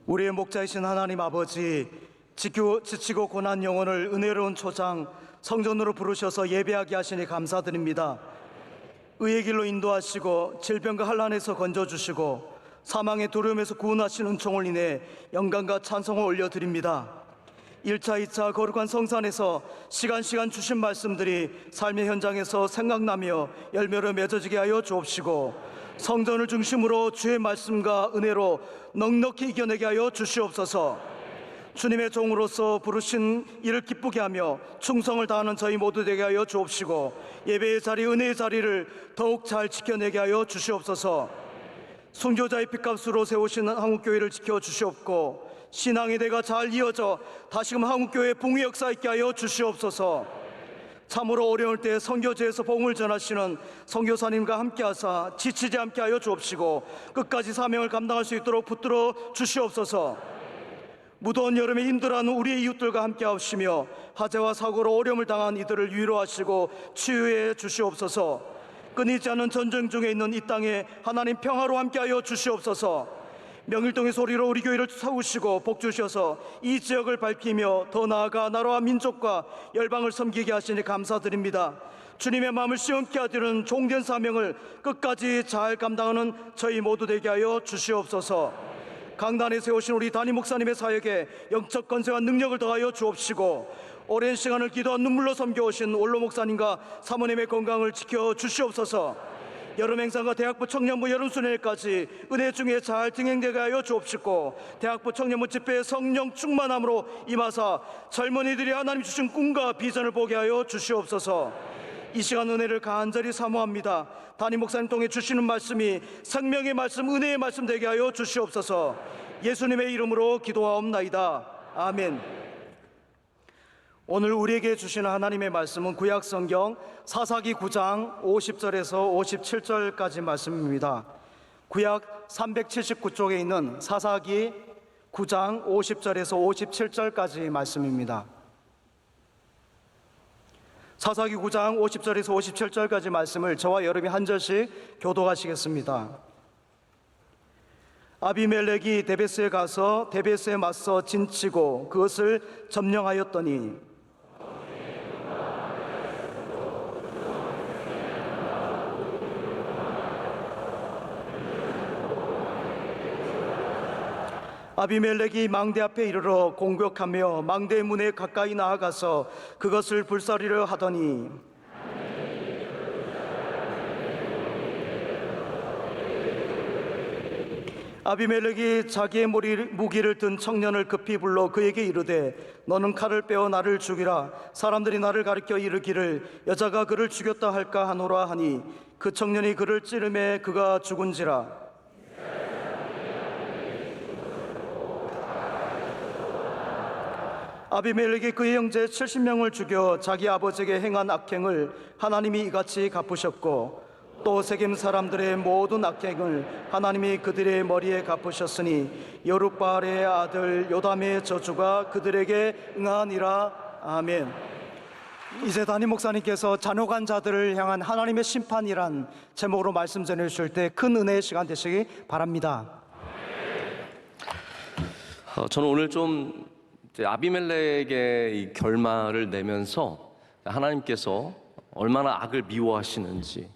우리의 목자이신 하나님 아버지, 지치고 고난 영혼을 은혜로운 초장 성전으로 부르셔서 예배하게 하시니 감사드립니다. 의의 길로 인도하시고 질병과 환난에서 건져주시고 사망의 두려움에서 구원하신 은총을 인해 영광과 찬송을 올려드립니다. 1차, 2차 거룩한 성산에서 시간 주신 말씀들이 삶의 현장에서 생각나며 열매로 맺어지게 하여 주옵시고, 성전을 중심으로 주의 말씀과 은혜로 넉넉히 이겨내게 하여 주시옵소서. 주님의 종으로서 부르신 이를 기쁘게 하며 충성을 다하는 저희 모두 되게 하여 주옵시고, 예배의 자리, 은혜의 자리를 더욱 잘 지켜내게 하여 주시옵소서. 순교자의 핏값으로 세우신 한국교회를 지켜주시옵고, 신앙의 대가 잘 이어져 다시금 한국교회의 붕의 역사 있게 하여 주시옵소서. 참으로 어려울 때 선교지에서 복음을 전하시는 선교사님과 함께하사 지치지 않게 하여 주옵시고, 끝까지 사명을 감당할 수 있도록 붙들어 주시옵소서. 무더운 여름에 힘들어하는 우리의 이웃들과 함께하시며 화재와 사고로 어려움을 당한 이들을 위로하시고 치유해 주시옵소서. 끊이지 않는 전쟁 중에 있는 이 땅에 하나님 평화로 함께하여 주시옵소서. 명일동의 소리로 우리 교회를 세우시고 복 주셔서 이 지역을 밝히며 더 나아가 나라와 민족과 열방을 섬기게 하시니 감사드립니다. 주님의 마음을 시원케 하시는 종된 사명을 끝까지 잘 감당하는 저희 모두 되게 하여 주시옵소서. 강단에 세우신 우리 담임 목사님의 사역에 영적 권세와 능력을 더하여 주옵시고, 오랜 시간을 기도와 눈물로 섬겨오신 원로 목사님과 사모님의 건강을 지켜 주시옵소서. 여름 행사가 대학부 청년부 여름수련회까지 은혜 중에 잘 진행되게 하여 주옵시고, 대학부 청년부 집회에 성령 충만함으로 임하사 젊은이들이 하나님 주신 꿈과 비전을 보게 하여 주시옵소서. 이 시간 은혜를 간절히 사모합니다. 담임 목사님 통해 주시는 말씀이 생명의 말씀, 은혜의 말씀 되게 하여 주시옵소서. 예수님의 이름으로 기도하옵나이다. 아멘. 오늘 우리에게 주시는 하나님의 말씀은 구약성경 사사기 9장 50절에서 57절까지 말씀입니다. 구약 379쪽에 있는 사사기 9장 50절에서 57절까지 말씀입니다. 사사기 9장 50절에서 57절까지 말씀을 저와 여러분이 한 절씩 교독하시겠습니다. 아비멜렉이 데베스에 가서 데베스에 맞서 진치고 그것을 점령하였더니, 아비멜렉이 망대 앞에 이르러 공격하며 망대 문에 가까이 나아가서 그것을 불사르려 하더니, 아비멜렉이 자기의 무기를 든 청년을 급히 불러 그에게 이르되, 너는 칼을 빼어 나를 죽이라. 사람들이 나를 가리켜 이르기를 여자가 그를 죽였다 할까 하노라 하니, 그 청년이 그를 찌르매 그가 죽은지라. 아비멜렉이 그의 형제 70명을 죽여 자기 아버지에게 행한 악행을 하나님이 이같이 갚으셨고, 또 세겜 사람들의 모든 악행을 하나님이 그들의 머리에 갚으셨으니 여룻바알의 아들 요담의 저주가 그들에게 응하니라. 아멘. 이제 담임 목사님께서 잔혹한 자들을 향한 하나님의 심판이란 제목으로 말씀 전해주실 때 큰 은혜의 시간 되시기 바랍니다. 저는 오늘 좀 아비멜렉의 이 결말을 내면서 하나님께서 얼마나 악을 미워하시는지,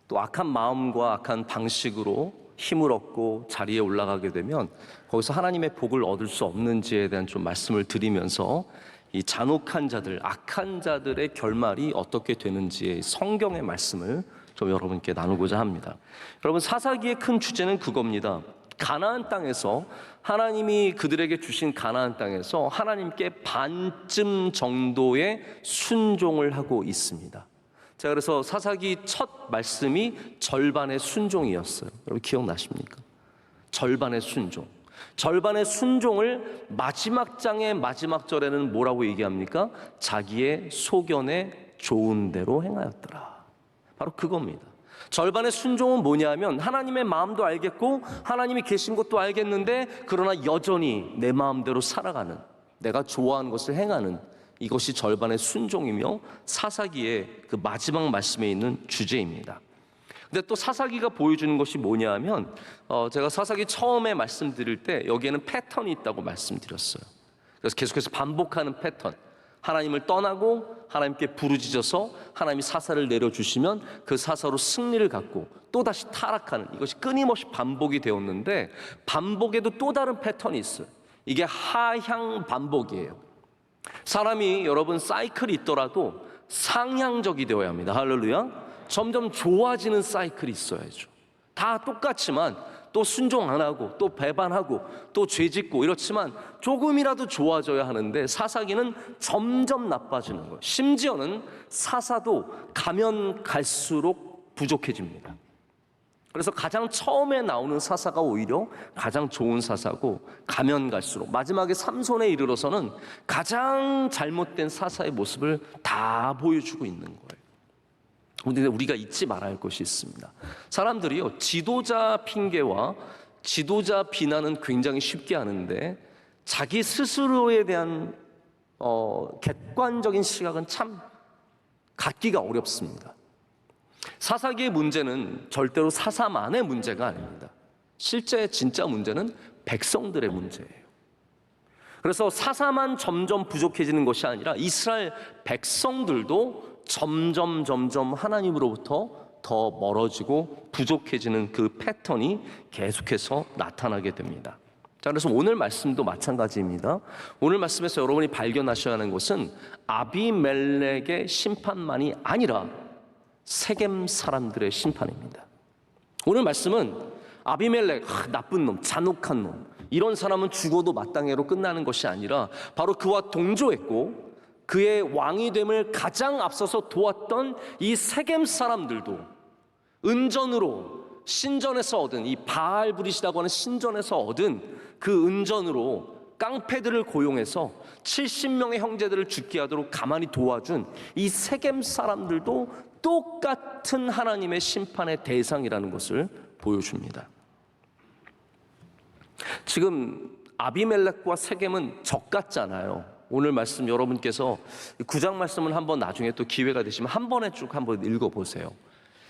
또 악한 마음과 악한 방식으로 힘을 얻고 자리에 올라가게 되면 거기서 하나님의 복을 얻을 수 없는지에 대한 좀 말씀을 드리면서 이 잔혹한 자들, 악한 자들의 결말이 어떻게 되는지의 성경의 말씀을 좀 여러분께 나누고자 합니다. 여러분, 사사기의 큰 주제는 그겁니다. 가나안 땅에서, 하나님이 그들에게 주신 가나안 땅에서 하나님께 반쯤 정도의 순종을 하고 있습니다. 자, 그래서 사사기 첫 말씀이 절반의 순종이었어요. 여러분 기억나십니까? 절반의 순종. 절반의 순종을 마지막 장의 마지막 절에는 뭐라고 얘기합니까? 자기의 소견에 좋은 대로 행하였더라. 바로 그겁니다. 절반의 순종은 뭐냐면, 하나님의 마음도 알겠고 하나님이 계신 것도 알겠는데 그러나 여전히 내 마음대로 살아가는, 내가 좋아하는 것을 행하는, 이것이 절반의 순종이며 사사기의 그 마지막 말씀에 있는 주제입니다. 근데 또 사사기가 보여주는 것이 뭐냐면 제가 사사기 처음에 말씀드릴 때 여기에는 패턴이 있다고 말씀드렸어요. 그래서 계속해서 반복하는 패턴. 하나님을 떠나고 하나님께 부르짖어서 하나님이 사사를 내려주시면 그 사사로 승리를 갖고 또다시 타락하는, 이것이 끊임없이 반복이 되었는데, 반복에도 또 다른 패턴이 있어요. 이게 하향 반복이에요. 사람이 여러분 사이클이 있더라도 상향적이 되어야 합니다. 할렐루야. 점점 좋아지는 사이클이 있어야죠. 다 똑같지만 또 순종 안 하고 또 배반하고 또 죄짓고 이렇지만 조금이라도 좋아져야 하는데, 사사기는 점점 나빠지는 거예요. 심지어는 사사도 가면 갈수록 부족해집니다. 그래서 가장 처음에 나오는 사사가 오히려 가장 좋은 사사고, 가면 갈수록 마지막에 삼손에 이르러서는 가장 잘못된 사사의 모습을 다 보여주고 있는 거예요. 그런데 우리가 잊지 말아야 할 것이 있습니다. 사람들이요, 지도자 핑계와 지도자 비난은 굉장히 쉽게 하는데 자기 스스로에 대한 객관적인 시각은 참 갖기가 어렵습니다. 사사기의 문제는 절대로 사사만의 문제가 아닙니다. 실제 진짜 문제는 백성들의 문제예요. 그래서 사사만 점점 부족해지는 것이 아니라 이스라엘 백성들도 점점 하나님으로부터 더 멀어지고 부족해지는 그 패턴이 계속해서 나타나게 됩니다. 자, 그래서 오늘 말씀도 마찬가지입니다. 오늘 말씀에서 여러분이 발견하셔야 하는 것은 아비멜렉의 심판만이 아니라 세겜 사람들의 심판입니다. 오늘 말씀은 아비멜렉, 나쁜 놈, 잔혹한 놈, 이런 사람은 죽어도 마땅해로 끝나는 것이 아니라 바로 그와 동조했고 그의 왕이 됨을 가장 앞서서 도왔던 이 세겜 사람들도 은전으로, 신전에서 얻은, 이 바알브릿이라고 하는 신전에서 얻은 그 은전으로 깡패들을 고용해서 70명의 형제들을 죽게 하도록 가만히 도와준 이 세겜 사람들도 똑같은 하나님의 심판의 대상이라는 것을 보여줍니다. 지금 아비멜렉과 세겜은 적 같잖아요. 오늘 말씀 여러분께서 9장 말씀을 한번 나중에 또 기회가 되시면 한 번에 쭉 한번 읽어보세요.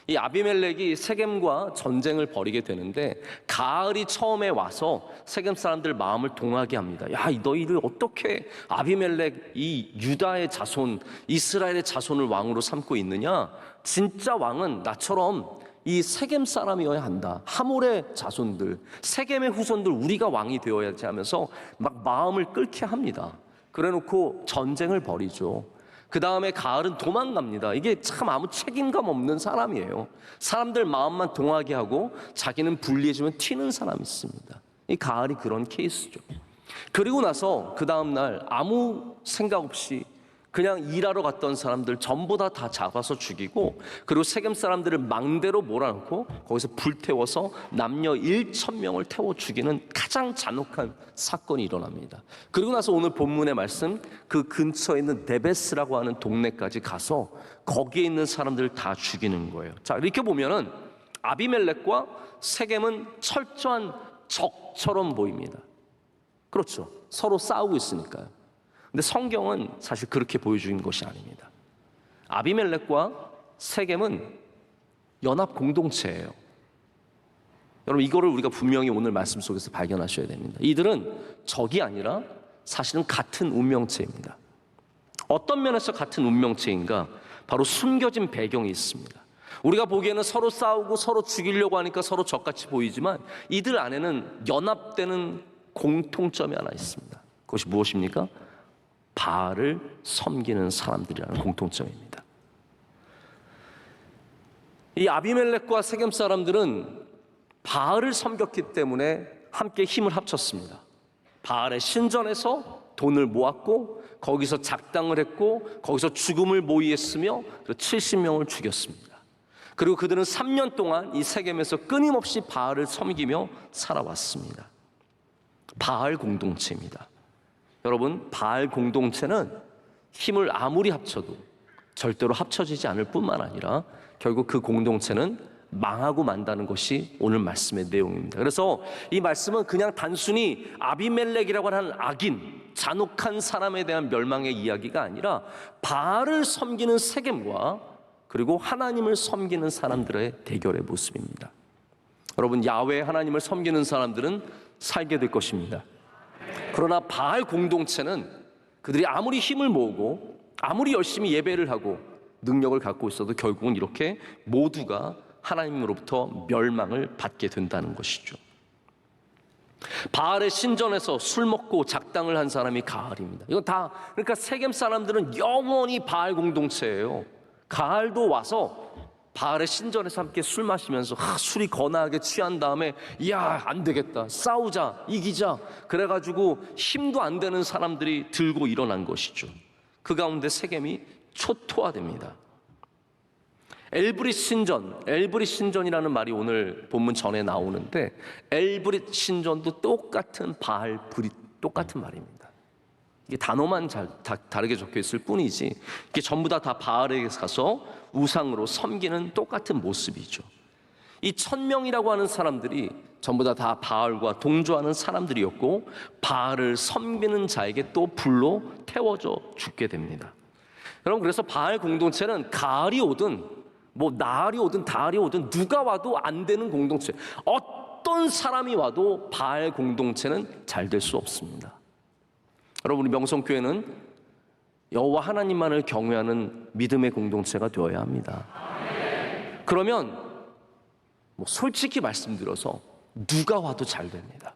이 아비멜렉이 세겜과 전쟁을 벌이게 되는데, 가을이 처음에 와서 세겜 사람들 마음을 동하게 합니다. 야, 너희들 어떻게 아비멜렉, 이 유다의 자손, 이스라엘의 자손을 왕으로 삼고 있느냐? 진짜 왕은 나처럼 이 세겜 사람이어야 한다. 하몰의 자손들, 세겜의 후손들, 우리가 왕이 되어야지 하면서 막 마음을 끓게 합니다. 그래놓고 전쟁을 벌이죠. 그 다음에 가을은 도망갑니다. 이게 참 아무 책임감 없는 사람이에요. 사람들 마음만 동하게 하고 자기는 불리해지면 튀는 사람이 있습니다. 이 가을이 그런 케이스죠. 그리고 나서 그 다음날 아무 생각 없이 그냥 일하러 갔던 사람들 전부 다 잡아서 죽이고, 그리고 세겜 사람들을 망대로 몰아넣고 거기서 불태워서 남녀 1,000명을 태워 죽이는 가장 잔혹한 사건이 일어납니다. 그리고 나서 오늘 본문의 말씀, 그 근처에 있는 데베스라고 하는 동네까지 가서 거기에 있는 사람들을 다 죽이는 거예요. 자, 이렇게 보면은 아비멜렉과 세겜은 철저한 적처럼 보입니다. 그렇죠. 서로 싸우고 있으니까요. 근데 성경은 사실 그렇게 보여주는 것이 아닙니다. 아비멜렉과 세겜은 연합 공동체예요. 여러분, 이거를 우리가 분명히 오늘 말씀 속에서 발견하셔야 됩니다. 이들은 적이 아니라 사실은 같은 운명체입니다. 어떤 면에서 같은 운명체인가? 바로 숨겨진 배경이 있습니다. 우리가 보기에는 서로 싸우고 서로 죽이려고 하니까 서로 적같이 보이지만 이들 안에는 연합되는 공통점이 하나 있습니다. 그것이 무엇입니까? 바알을 섬기는 사람들이라는 공통점입니다. 이 아비멜렉과 세겜 사람들은 바알을 섬겼기 때문에 함께 힘을 합쳤습니다. 바알의 신전에서 돈을 모았고 거기서 작당을 했고 거기서 죽음을 모의했으며 70명을 죽였습니다. 그리고 그들은 3년 동안 이 세겜에서 끊임없이 바알을 섬기며 살아왔습니다. 바알 공동체입니다. 여러분, 바알 공동체는 힘을 아무리 합쳐도 절대로 합쳐지지 않을 뿐만 아니라 결국 그 공동체는 망하고 만다는 것이 오늘 말씀의 내용입니다. 그래서 이 말씀은 그냥 단순히 아비멜렉이라고 하는 악인, 잔혹한 사람에 대한 멸망의 이야기가 아니라 바알을 섬기는 세겜과 그리고 하나님을 섬기는 사람들의 대결의 모습입니다. 여러분, 야훼 하나님을 섬기는 사람들은 살게 될 것입니다. 그러나 바알 공동체는 그들이 아무리 힘을 모으고 아무리 열심히 예배를 하고 능력을 갖고 있어도 결국은 이렇게 모두가 하나님으로부터 멸망을 받게 된다는 것이죠. 바알의 신전에서 술 먹고 작당을 한 사람이 가알입니다. 이건 다, 그러니까 세겜 사람들은 영원히 바알 공동체예요. 가알도 와서 바알의 신전에서 함께 술 마시면서 술이 거나하게 취한 다음에 야, 안 되겠다, 싸우자, 이기자, 그래가지고 힘도 안 되는 사람들이 들고 일어난 것이죠. 그 가운데 세겜이 초토화됩니다. 엘브릿 신전이라는 말이 오늘 본문 전에 나오는데, 엘브릿 신전도 똑같은 바알 브릿, 똑같은 말입니다. 이게 단어만 다르게 적혀 있을 뿐이지 이게 전부 다 바알에게 가서 우상으로 섬기는 똑같은 모습이죠. 이 1000명이라고 하는 사람들이 전부 다 바알과 동조하는 사람들이었고, 바알을 섬기는 자에게 또 불로 태워져 죽게 됩니다. 여러분, 그래서 바알 공동체는 가알이 오든 뭐 나알이 오든 다알이 오든 누가 와도 안 되는 공동체, 어떤 사람이 와도 바알 공동체는 잘 될 수 없습니다. 여러분, 우리 명성교회는 여호와 하나님만을 경외하는 믿음의 공동체가 되어야 합니다. 그러면 뭐 솔직히 말씀드려서 누가 와도 잘 됩니다.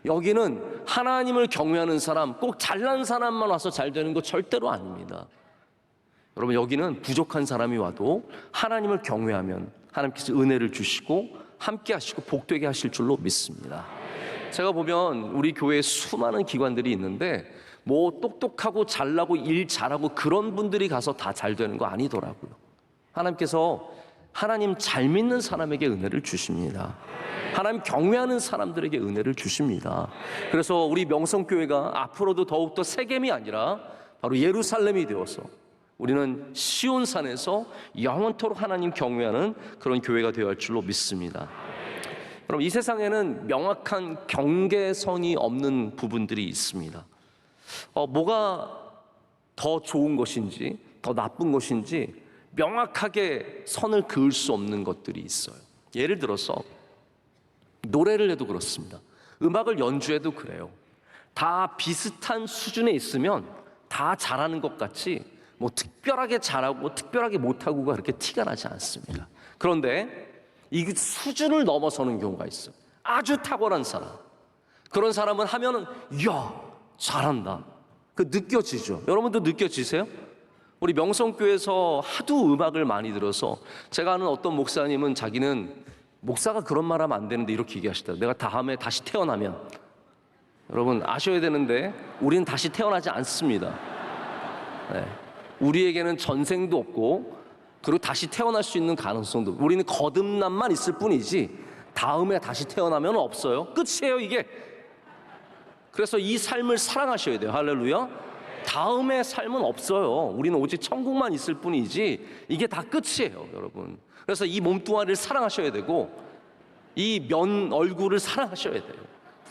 여기는 하나님을 경외하는 사람, 꼭 잘난 사람만 와서 잘 되는 거 절대로 아닙니다. 여러분, 여기는 부족한 사람이 와도 하나님을 경외하면 하나님께서 은혜를 주시고 함께 하시고 복되게 하실 줄로 믿습니다. 제가 보면 우리 교회에 수많은 기관들이 있는데 뭐 똑똑하고 잘나고 일 잘하고 그런 분들이 가서 다 잘 되는 거 아니더라고요. 하나님께서 하나님 잘 믿는 사람에게 은혜를 주십니다. 하나님 경외하는 사람들에게 은혜를 주십니다. 그래서 우리 명성교회가 앞으로도 더욱더 세겜이 아니라 바로 예루살렘이 되어서 우리는 시온산에서 영원토록 하나님 경외하는 그런 교회가 되어야 할 줄로 믿습니다. 여러분, 이 세상에는 명확한 경계선이 없는 부분들이 있습니다. 뭐가 더 좋은 것인지 더 나쁜 것인지 명확하게 선을 그을 수 없는 것들이 있어요. 예를 들어서 노래를 해도 그렇습니다. 음악을 연주해도 그래요. 다 비슷한 수준에 있으면 다 잘하는 것 같이 뭐 특별하게 잘하고 특별하게 못하고가 그렇게 티가 나지 않습니다. 그런데 이 수준을 넘어서는 경우가 있어요. 아주 탁월한 사람, 그런 사람은 하면은 이야 잘한다, 그 느껴지죠. 여러분도 느껴지세요? 우리 명성교회에서 하도 음악을 많이 들어서, 제가 아는 어떤 목사님은 자기는 목사가 그런 말 하면 안 되는데 이렇게 얘기하시더라고요. 내가 다음에 다시 태어나면, 여러분 아셔야 되는데 우리는 다시 태어나지 않습니다. 네. 우리에게는 전생도 없고 그리고 다시 태어날 수 있는 가능성도, 우리는 거듭남만 있을 뿐이지 다음에 다시 태어나면 없어요. 끝이에요 이게. 그래서 이 삶을 사랑하셔야 돼요. 할렐루야. 다음의 삶은 없어요. 우리는 오직 천국만 있을 뿐이지 이게 다 끝이에요, 여러분. 그래서 이 몸뚱아리를 사랑하셔야 되고 이 면 얼굴을 사랑하셔야 돼요.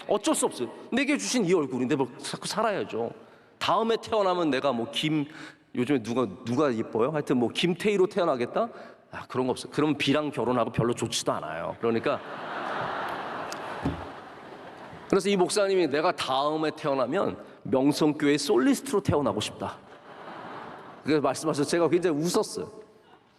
어쩔 수 없어요. 내게 주신 이 얼굴인데 뭐 자꾸 살아야죠. 다음에 태어나면 내가 뭐 요즘에 누가 예뻐요? 하여튼 뭐 김태희로 태어나겠다? 그런 거 없어요. 그러면 B랑 결혼하고 별로 좋지도 않아요. 그러니까 그래서 이 목사님이 내가 다음에 태어나면 명성교회 솔리스트로 태어나고 싶다, 그래서 말씀하셔서 제가 굉장히 웃었어요.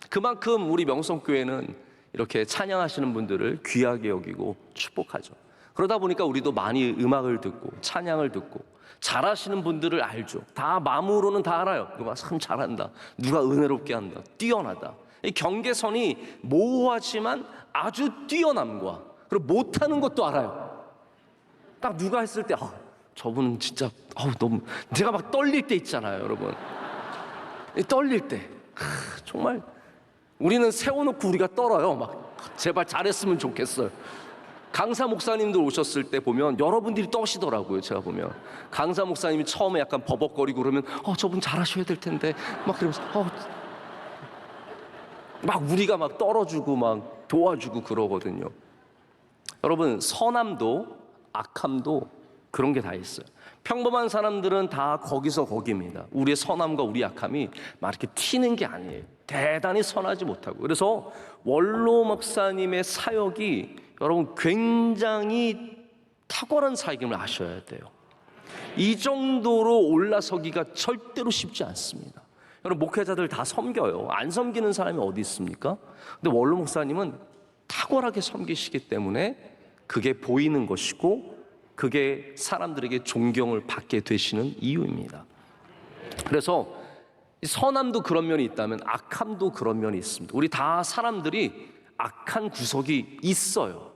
그만큼 우리 명성교회는 이렇게 찬양하시는 분들을 귀하게 여기고 축복하죠. 그러다 보니까 우리도 많이 음악을 듣고 찬양을 듣고 잘하시는 분들을 알죠. 다 마음으로는 다 알아요. 누가 참 잘한다, 누가 은혜롭게 한다, 뛰어나다. 이 경계선이 모호하지만 아주 뛰어남과 그리고 못하는 것도 알아요. 딱 누가 했을 때 저분은 진짜 너무, 제가 막 떨릴 때 있잖아요, 여러분. 떨릴 때 정말 우리는 세워놓고 우리가 떨어요. 막 제발 잘했으면 좋겠어요. 강사 목사님들 오셨을 때 보면 여러분들이 떠시더라고요. 제가 보면 강사 목사님이 처음에 약간 버벅거리고 그러면 저분 잘하셔야 될 텐데 막 그러면서 막 우리가 막 떨어주고 막 도와주고 그러거든요. 여러분, 선함도 악함도 그런 게 다 있어요. 평범한 사람들은 다 거기서 거기입니다. 우리의 선함과 우리 약함이 막 이렇게 튀는 게 아니에요. 대단히 선하지 못하고. 그래서 원로 목사님의 사역이 여러분 굉장히 탁월한 사역임을 아셔야 돼요. 이 정도로 올라서기가 절대로 쉽지 않습니다. 여러분 목회자들 다 섬겨요. 안 섬기는 사람이 어디 있습니까? 근데 원로 목사님은 탁월하게 섬기시기 때문에 그게 보이는 것이고 그게 사람들에게 존경을 받게 되시는 이유입니다. 그래서 선함도 그런 면이 있다면 악함도 그런 면이 있습니다. 우리 다 사람들이 악한 구석이 있어요.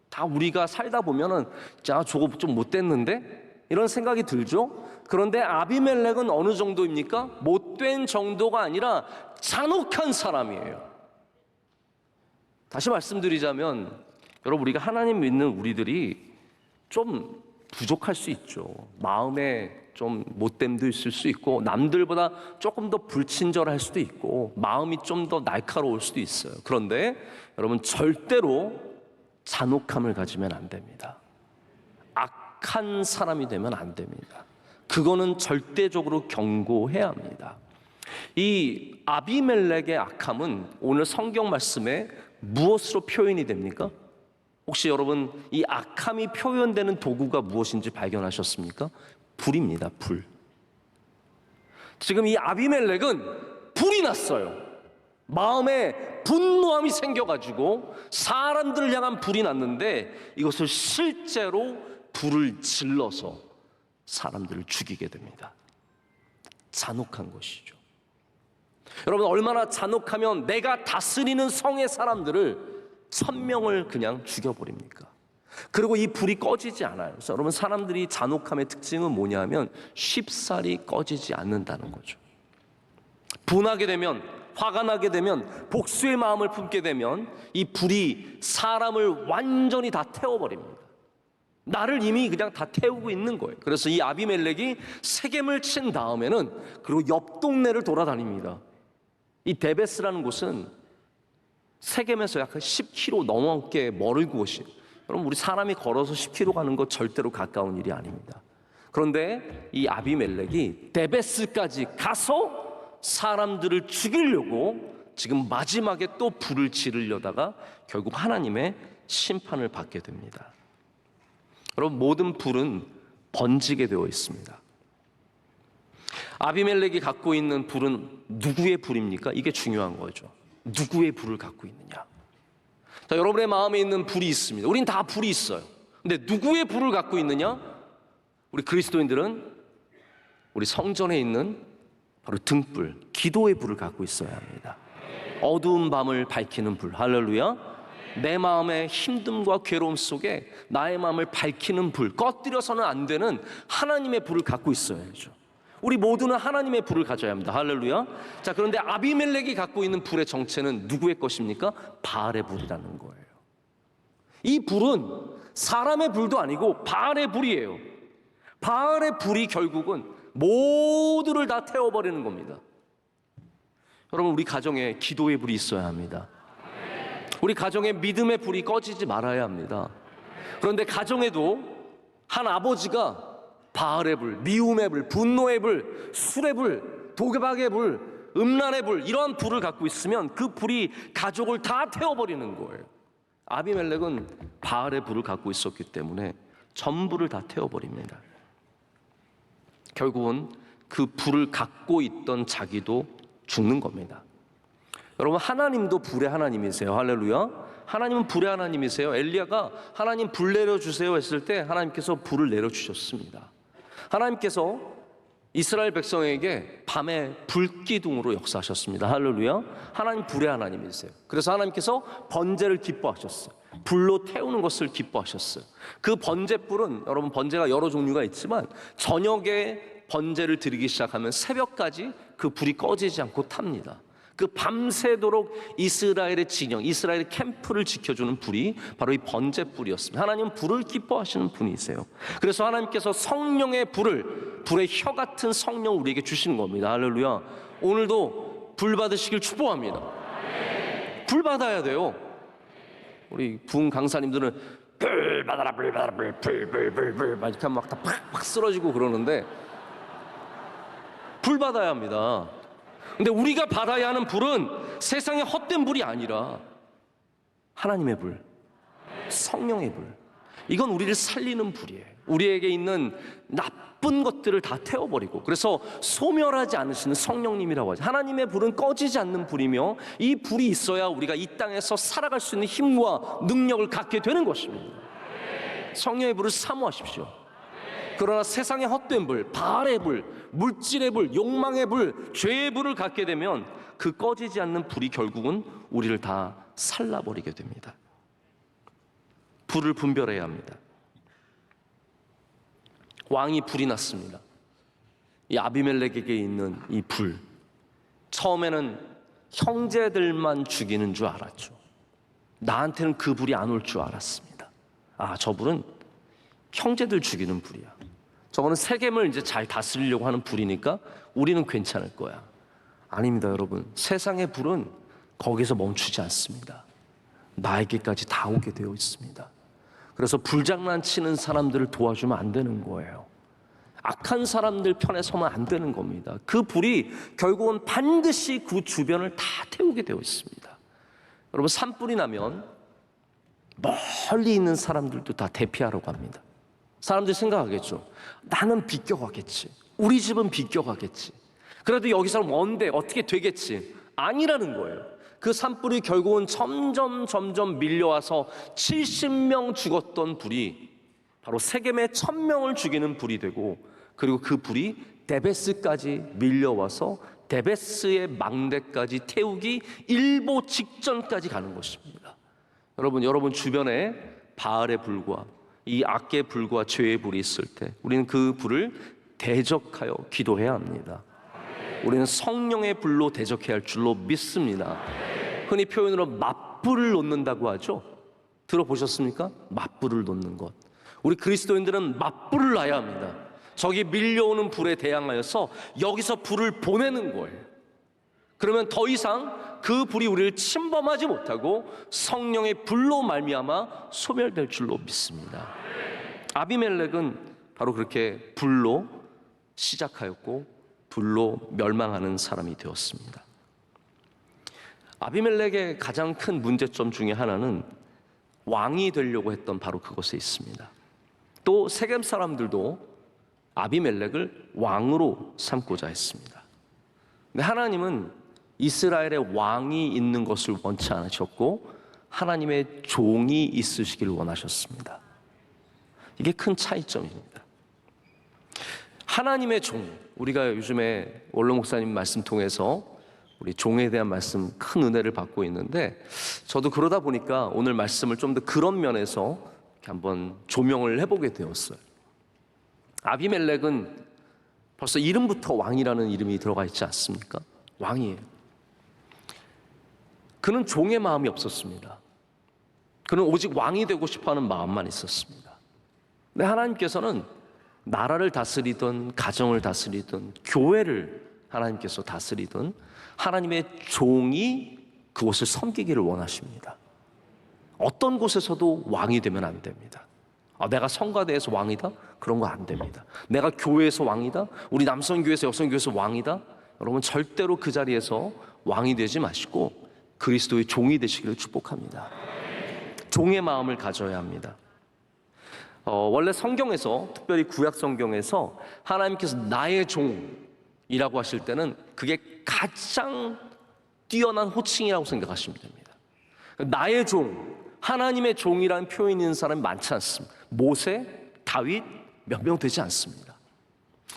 다 우리가 살다 보면은 자 저거 좀 못됐는데 이런 생각이 들죠. 그런데 아비멜렉은 어느 정도입니까? 못된 정도가 아니라 잔혹한 사람이에요. 다시 말씀드리자면 여러분 우리가 하나님 믿는 우리들이 좀 부족할 수 있죠. 마음에 좀 못됨도 있을 수 있고 남들보다 조금 더 불친절할 수도 있고 마음이 좀 더 날카로울 수도 있어요. 그런데 여러분 절대로 잔혹함을 가지면 안 됩니다. 악한 사람이 되면 안 됩니다. 그거는 절대적으로 경고해야 합니다. 이 아비멜렉의 악함은 오늘 성경 말씀에 무엇으로 표현이 됩니까? 혹시 여러분 이 악함이 표현되는 도구가 무엇인지 발견하셨습니까? 불입니다. 불. 지금 이 아비멜렉은 불이 났어요. 마음에 분노함이 생겨가지고 사람들을 향한 불이 났는데 이것을 실제로 불을 질러서 사람들을 죽이게 됩니다. 잔혹한 것이죠. 여러분 얼마나 잔혹하면 내가 다스리는 성의 사람들을 1000명을 그냥 죽여버립니까? 그리고 이 불이 꺼지지 않아요. 그래서 여러분 사람들이 잔혹함의 특징은 뭐냐면 쉽사리 꺼지지 않는다는 거죠. 분하게 되면 화가 나게 되면 복수의 마음을 품게 되면 이 불이 사람을 완전히 다 태워버립니다. 나를 이미 그냥 다 태우고 있는 거예요. 그래서 이 아비멜렉이 세겜을 친 다음에는 그리고 옆 동네를 돌아다닙니다. 이 데베스라는 곳은 세겜에서 약 10km 넘게 멀은 곳이. 여러분 우리 사람이 걸어서 10km 가는 거 절대로 가까운 일이 아닙니다. 그런데 이 아비멜렉이 데베스까지 가서 사람들을 죽이려고 지금 마지막에 또 불을 지르려다가 결국 하나님의 심판을 받게 됩니다. 여러분 모든 불은 번지게 되어 있습니다. 아비멜렉이 갖고 있는 불은 누구의 불입니까? 이게 중요한 거죠. 누구의 불을 갖고 있느냐. 자, 여러분의 마음에 있는 불이 있습니다. 우린 다 불이 있어요. 근데 누구의 불을 갖고 있느냐? 우리 그리스도인들은 우리 성전에 있는 바로 등불, 기도의 불을 갖고 있어야 합니다. 어두운 밤을 밝히는 불. 할렐루야. 내 마음의 힘듦과 괴로움 속에 나의 마음을 밝히는 불, 꺼뜨려서는 안 되는 하나님의 불을 갖고 있어야죠. 우리 모두는 하나님의 불을 가져야 합니다. 할렐루야. 자, 그런데 아비멜렉이 갖고 있는 불의 정체는 누구의 것입니까? 바알의 불이라는 거예요. 이 불은 사람의 불도 아니고 바알의 불이에요. 바알의 불이 결국은 모두를 다 태워버리는 겁니다. 여러분 우리 가정에 기도의 불이 있어야 합니다. 우리 가정에 믿음의 불이 꺼지지 말아야 합니다. 그런데 가정에도 한 아버지가 바알의 불, 미움의 불, 분노의 불, 술의 불, 도박의 불, 음란의 불 이러한 불을 갖고 있으면 그 불이 가족을 다 태워버리는 거예요. 아비멜렉은 바알의 불을 갖고 있었기 때문에 전부를 다 태워버립니다. 결국은 그 불을 갖고 있던 자기도 죽는 겁니다. 여러분 하나님도 불의 하나님이세요. 할렐루야. 하나님은 불의 하나님이세요. 엘리야가 하나님 불 내려주세요 했을 때 하나님께서 불을 내려주셨습니다. 하나님께서 이스라엘 백성에게 밤에 불기둥으로 역사하셨습니다. 할렐루야. 하나님 불의 하나님이세요. 그래서 하나님께서 번제를 기뻐하셨어요. 불로 태우는 것을 기뻐하셨어요. 그 번제불은 여러분 번제가 여러 종류가 있지만 저녁에 번제를 드리기 시작하면 새벽까지 그 불이 꺼지지 않고 탑니다. 그 밤새도록 이스라엘의 진영, 이스라엘의 캠프를 지켜주는 불이 바로 이 번제불이었습니다. 하나님은 불을 기뻐하시는 분이세요. 그래서 하나님께서 성령의 불을, 불의 혀 같은 성령을 우리에게 주시는 겁니다. 할렐루야. 오늘도 불 받으시길 축복합니다. 불 받아야 돼요. 우리 부흥 강사님들은 불 받아라, 불 받아라, 불 막 이렇게 하면 막 다 팍팍 쓰러지고 그러는데 불 받아야 합니다. 근데 우리가 받아야 하는 불은 세상의 헛된 불이 아니라 하나님의 불, 성령의 불. 이건 우리를 살리는 불이에요. 우리에게 있는 나쁜 것들을 다 태워버리고, 그래서 소멸하지 않으시는 성령님이라고 하죠. 하나님의 불은 꺼지지 않는 불이며, 이 불이 있어야 우리가 이 땅에서 살아갈 수 있는 힘과 능력을 갖게 되는 것입니다. 성령의 불을 사모하십시오. 그러나 세상의 헛된 불, 바알의 불, 물질의 불, 욕망의 불, 죄의 불을 갖게 되면 그 꺼지지 않는 불이 결국은 우리를 다 살라버리게 됩니다. 불을 분별해야 합니다. 왕이 불이 났습니다. 이 아비멜렉에게 있는 이 불, 처음에는 형제들만 죽이는 줄 알았죠. 나한테는 그 불이 안 올 줄 알았습니다. 아, 저 불은 형제들 죽이는 불이야. 저거는 세겜을 이제 잘 다스리려고 하는 불이니까 우리는 괜찮을 거야. 아닙니다, 여러분. 세상의 불은 거기서 멈추지 않습니다. 나에게까지 다 오게 되어 있습니다. 그래서 불장난치는 사람들을 도와주면 안 되는 거예요. 악한 사람들 편에 서면 안 되는 겁니다. 그 불이 결국은 반드시 그 주변을 다 태우게 되어 있습니다. 여러분, 산불이 나면 멀리 있는 사람들도 다 대피하려고 합니다. 사람들이 생각하겠죠. 나는 비껴가겠지. 우리 집은 비껴가겠지. 그래도 여기서는 언제 어떻게 되겠지. 아니라는 거예요. 그 산불이 결국은 점점 밀려와서 70명 죽었던 불이 바로 세겜의 1000명을 죽이는 불이 되고, 그리고 그 불이 데베스까지 밀려와서 데베스의 망대까지 태우기 일보 직전까지 가는 것입니다. 여러분 주변에 바알의 불과 이 악의 불과 죄의 불이 있을 때 우리는 그 불을 대적하여 기도해야 합니다. 우리는 성령의 불로 대적해야 할 줄로 믿습니다. 흔히 표현으로 맞불을 놓는다고 하죠. 들어보셨습니까? 맞불을 놓는 것. 우리 그리스도인들은 맞불을 놔야 합니다. 저기 밀려오는 불에 대항하여서 여기서 불을 보내는 거예요. 그러면 더 이상 그 불이 우리를 침범하지 못하고 성령의 불로 말미암아 소멸될 줄로 믿습니다. 아비멜렉은 바로 그렇게 불로 시작하였고 불로 멸망하는 사람이 되었습니다. 아비멜렉의 가장 큰 문제점 중에 하나는 왕이 되려고 했던 바로 그것에 있습니다. 또 세겜 사람들도 아비멜렉을 왕으로 삼고자 했습니다. 근데 하나님은 이스라엘의 왕이 있는 것을 원치 않으셨고 하나님의 종이 있으시길 원하셨습니다. 이게 큰 차이점입니다. 하나님의 종, 우리가 요즘에 원로 목사님 말씀 통해서 우리 종에 대한 말씀 큰 은혜를 받고 있는데, 저도 그러다 보니까 오늘 말씀을 좀 더 그런 면에서 이렇게 한번 조명을 해보게 되었어요. 아비멜렉은 벌써 이름부터 왕이라는 이름이 들어가 있지 않습니까? 왕이에요. 그는 종의 마음이 없었습니다. 그는 오직 왕이 되고 싶어하는 마음만 있었습니다. 근데 하나님께서는 나라를 다스리든 가정을 다스리든 교회를 하나님께서 다스리든 하나님의 종이 그곳을 섬기기를 원하십니다. 어떤 곳에서도 왕이 되면 안 됩니다. 내가 성가대에서 왕이다? 그런 거 안 됩니다. 내가 교회에서 왕이다? 우리 남성교회에서 여성교회에서 왕이다? 여러분 절대로 그 자리에서 왕이 되지 마시고 그리스도의 종이 되시기를 축복합니다. 종의 마음을 가져야 합니다. 원래 성경에서, 특별히 구약 성경에서 하나님께서 나의 종이라고 하실 때는 그게 가장 뛰어난 호칭이라고 생각하시면 됩니다. 나의 종, 하나님의 종이라는 표현이 있는 사람이 많지 않습니다. 모세, 다윗 몇 명 되지 않습니다.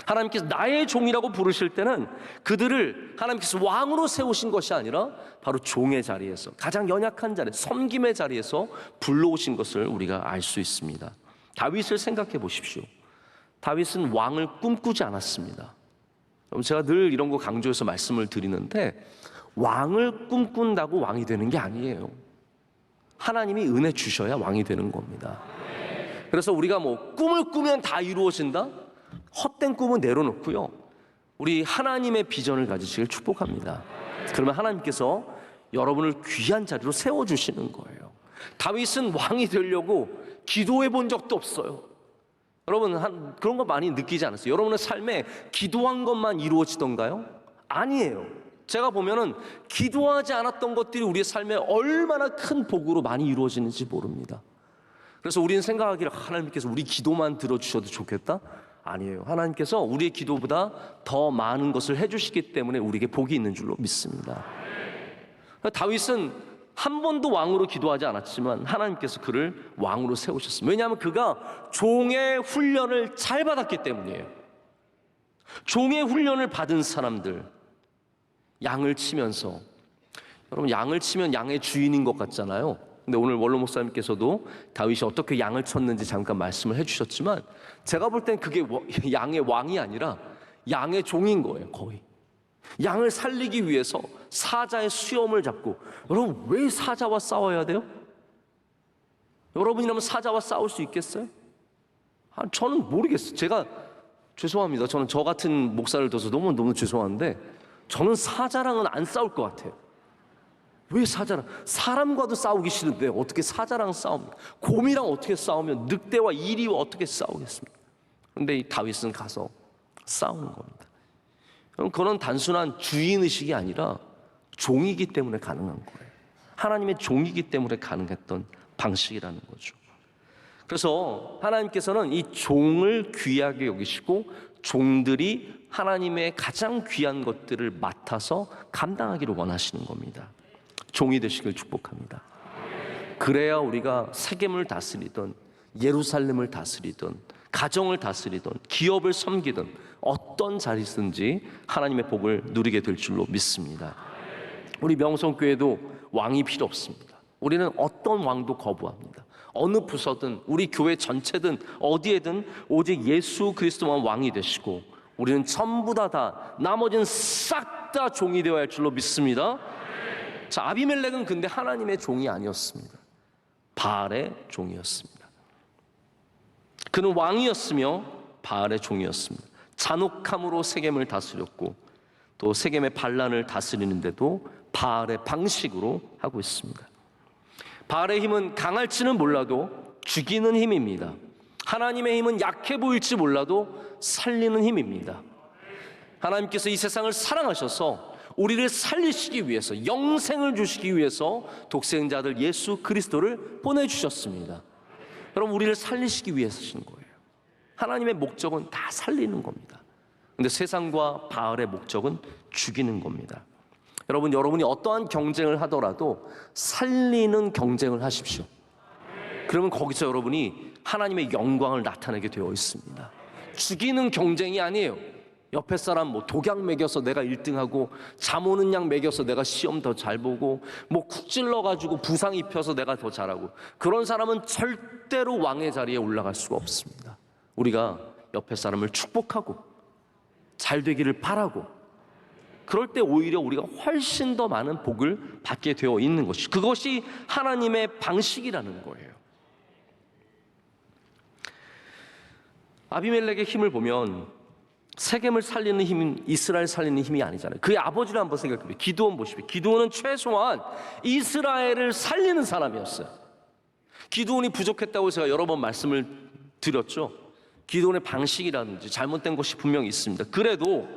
하나님께서 나의 종이라고 부르실 때는 그들을 하나님께서 왕으로 세우신 것이 아니라 바로 종의 자리에서, 가장 연약한 자리, 섬김의 자리에서 불러오신 것을 우리가 알 수 있습니다. 다윗을 생각해 보십시오. 다윗은 왕을 꿈꾸지 않았습니다. 제가 늘 이런 거 강조해서 말씀을 드리는데, 왕을 꿈꾼다고 왕이 되는 게 아니에요. 하나님이 은혜 주셔야 왕이 되는 겁니다. 그래서 우리가 꿈을 꾸면 다 이루어진다? 헛된 꿈은 내려놓고요, 우리 하나님의 비전을 가지시길 축복합니다. 그러면 하나님께서 여러분을 귀한 자리로 세워주시는 거예요. 다윗은 왕이 되려고 기도해 본 적도 없어요. 여러분 그런 거 많이 느끼지 않았어요? 여러분의 삶에 기도한 것만 이루어지던가요? 아니에요. 제가 보면은 기도하지 않았던 것들이 우리의 삶에 얼마나 큰 복으로 많이 이루어지는지 모릅니다. 그래서 우리는 생각하기를 하나님께서 우리 기도만 들어주셔도 좋겠다? 아니에요. 하나님께서 우리의 기도보다 더 많은 것을 해주시기 때문에 우리에게 복이 있는 줄로 믿습니다. 다윗은 한 번도 왕으로 기도하지 않았지만 하나님께서 그를 왕으로 세우셨습니다. 왜냐하면 그가 종의 훈련을 잘 받았기 때문이에요. 종의 훈련을 받은 사람들, 양을 치면서, 여러분 양을 치면 양의 주인인 것 같잖아요. 근데 오늘 원로 목사님께서도 다윗이 어떻게 양을 쳤는지 잠깐 말씀을 해주셨지만 제가 볼 땐 그게 양의 왕이 아니라 양의 종인 거예요. 거의 양을 살리기 위해서 사자의 수염을 잡고, 여러분 왜 사자와 싸워야 돼요? 여러분이라면 사자와 싸울 수 있겠어요? 저는 모르겠어요. 제가 죄송합니다. 저는 저 같은 목사를 둬서 너무 죄송한데 저는 사자랑은 안 싸울 것 같아요. 왜 사자랑? 사람과도 싸우기 싫은데 어떻게 사자랑 싸웁니까? 곰이랑 어떻게 싸우면, 늑대와 이리와 어떻게 싸우겠습니까? 근데 이 다윗은 가서 싸우는 겁니다. 그런 단순한 주인의식이 아니라 종이기 때문에 가능한 거예요. 하나님의 종이기 때문에 가능했던 방식이라는 거죠. 그래서 하나님께서는 이 종을 귀하게 여기시고 종들이 하나님의 가장 귀한 것들을 맡아서 감당하기를 원하시는 겁니다. 종이 되시길 축복합니다. 그래야 우리가 세겜을 다스리던, 예루살렘을 다스리던, 가정을 다스리던, 기업을 섬기던 어떤 자리든지 하나님의 복을 누리게 될 줄로 믿습니다. 우리 명성교회도 왕이 필요 없습니다. 우리는 어떤 왕도 거부합니다. 어느 부서든 우리 교회 전체든 어디에든 오직 예수 그리스도만 왕이 되시고 우리는 전부 다 나머지는 싹 다 종이 되어야 할 줄로 믿습니다. 자, 아비멜렉은 근데 하나님의 종이 아니었습니다. 바알의 종이었습니다. 그는 왕이었으며 바알의 종이었습니다. 잔혹함으로 세겜을 다스렸고 또 세겜의 반란을 다스리는데도 바알의 방식으로 하고 있습니다. 바알의 힘은 강할지는 몰라도 죽이는 힘입니다. 하나님의 힘은 약해 보일지 몰라도 살리는 힘입니다. 하나님께서 이 세상을 사랑하셔서 우리를 살리시기 위해서, 영생을 주시기 위해서 독생자들 예수 그리스도를 보내주셨습니다. 여러분, 우리를 살리시기 위해서신 거예요. 하나님의 목적은 다 살리는 겁니다. 근데 세상과 바알의 목적은 죽이는 겁니다. 여러분이 어떠한 경쟁을 하더라도 살리는 경쟁을 하십시오. 그러면 거기서 여러분이 하나님의 영광을 나타내게 되어 있습니다. 죽이는 경쟁이 아니에요. 옆에 사람 독약 먹여서 내가 1등하고 잠 오는 약 먹여서 내가 시험 더 잘 보고 쿡 찔러가지고 부상 입혀서 내가 더 잘하고, 그런 사람은 절대로 왕의 자리에 올라갈 수가 없습니다. 우리가 옆에 사람을 축복하고 잘 되기를 바라고, 그럴 때 오히려 우리가 훨씬 더 많은 복을 받게 되어 있는 것이, 그것이 하나님의 방식이라는 거예요. 아비멜렉의 힘을 보면 세겜을 살리는 힘은 이스라엘 살리는 힘이 아니잖아요. 그의 아버지를 한번 생각해보세요. 기드온 보십시오. 기드온은 최소한 이스라엘을 살리는 사람이었어요. 기드온이 부족했다고 제가 여러 번 말씀을 드렸죠. 기드온의 방식이라든지 잘못된 것이 분명히 있습니다. 그래도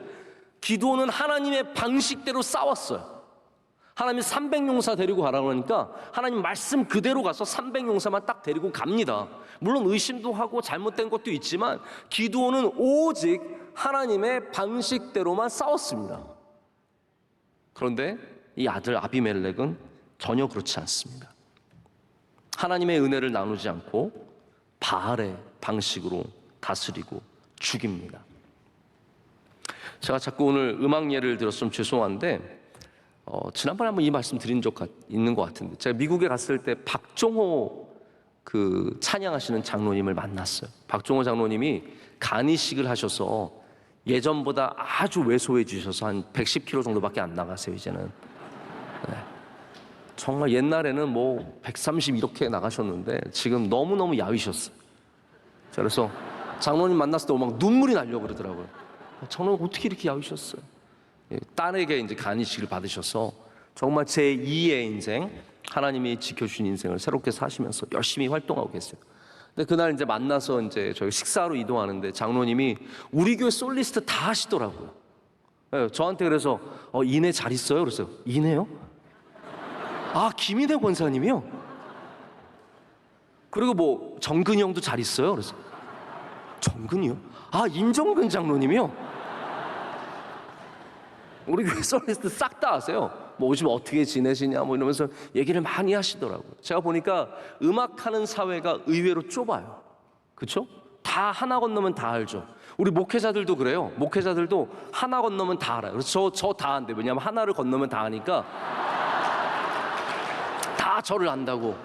기드온은 하나님의 방식대로 싸웠어요. 하나님이 300용사 데리고 가라고 하니까 하나님 말씀 그대로 가서 300용사만 딱 데리고 갑니다. 물론 의심도 하고 잘못된 것도 있지만 기드온은 오직 하나님의 방식대로만 싸웠습니다. 그런데 이 아들 아비멜렉은 전혀 그렇지 않습니다. 하나님의 은혜를 나누지 않고 바알의 방식으로 다스리고 죽입니다. 제가 자꾸 오늘 음악 예를 들어서 좀 죄송한데 지난번에 한번 이 말씀 드린 적 있는 것 같은데, 제가 미국에 갔을 때 박종호 그 찬양하시는 장로님을 만났어요. 박종호 장로님이 간이식을 하셔서 예전보다 아주 왜소해지셔서 한 110kg 정도밖에 안 나가세요 이제는. 네. 정말 옛날에는 130 이렇게 나가셨는데 지금 너무너무 야위셨어요. 그래서 장로님 만났을 때 막 눈물이 나려고 그러더라고요. 장로님 어떻게 이렇게 야위셨어요? 딸에게 이제 간이식을 받으셔서 정말 제2의 인생, 하나님이 지켜주신 인생을 새롭게 사시면서 열심히 활동하고 계세요. 근데 그날 이제 만나서 이제 저희 식사로 이동하는데 장로님이 우리 교회 솔리스트 다 하시더라고요. 네, 저한테 그래서 이내 잘 있어요? 그랬어요. 이내요? 아, 김인혜 권사님이요? 그리고 뭐 정근이 형도 잘 있어요? 그래서 정근이요? 아, 임정근 장로님이요? 우리 교회 솔리스트 싹 다 아세요. 뭐 요즘 어떻게 지내시냐 뭐 이러면서 얘기를 많이 하시더라고요. 제가 보니까 음악하는 사회가 의외로 좁아요. 그렇죠? 다 하나 건너면 다 알죠. 우리 목회자들도 그래요. 목회자들도 하나 건너면 다 알아요. 그래서 저 다 안돼. 왜냐하면 하나를 건너면 다 아니까 다 저를 안다고.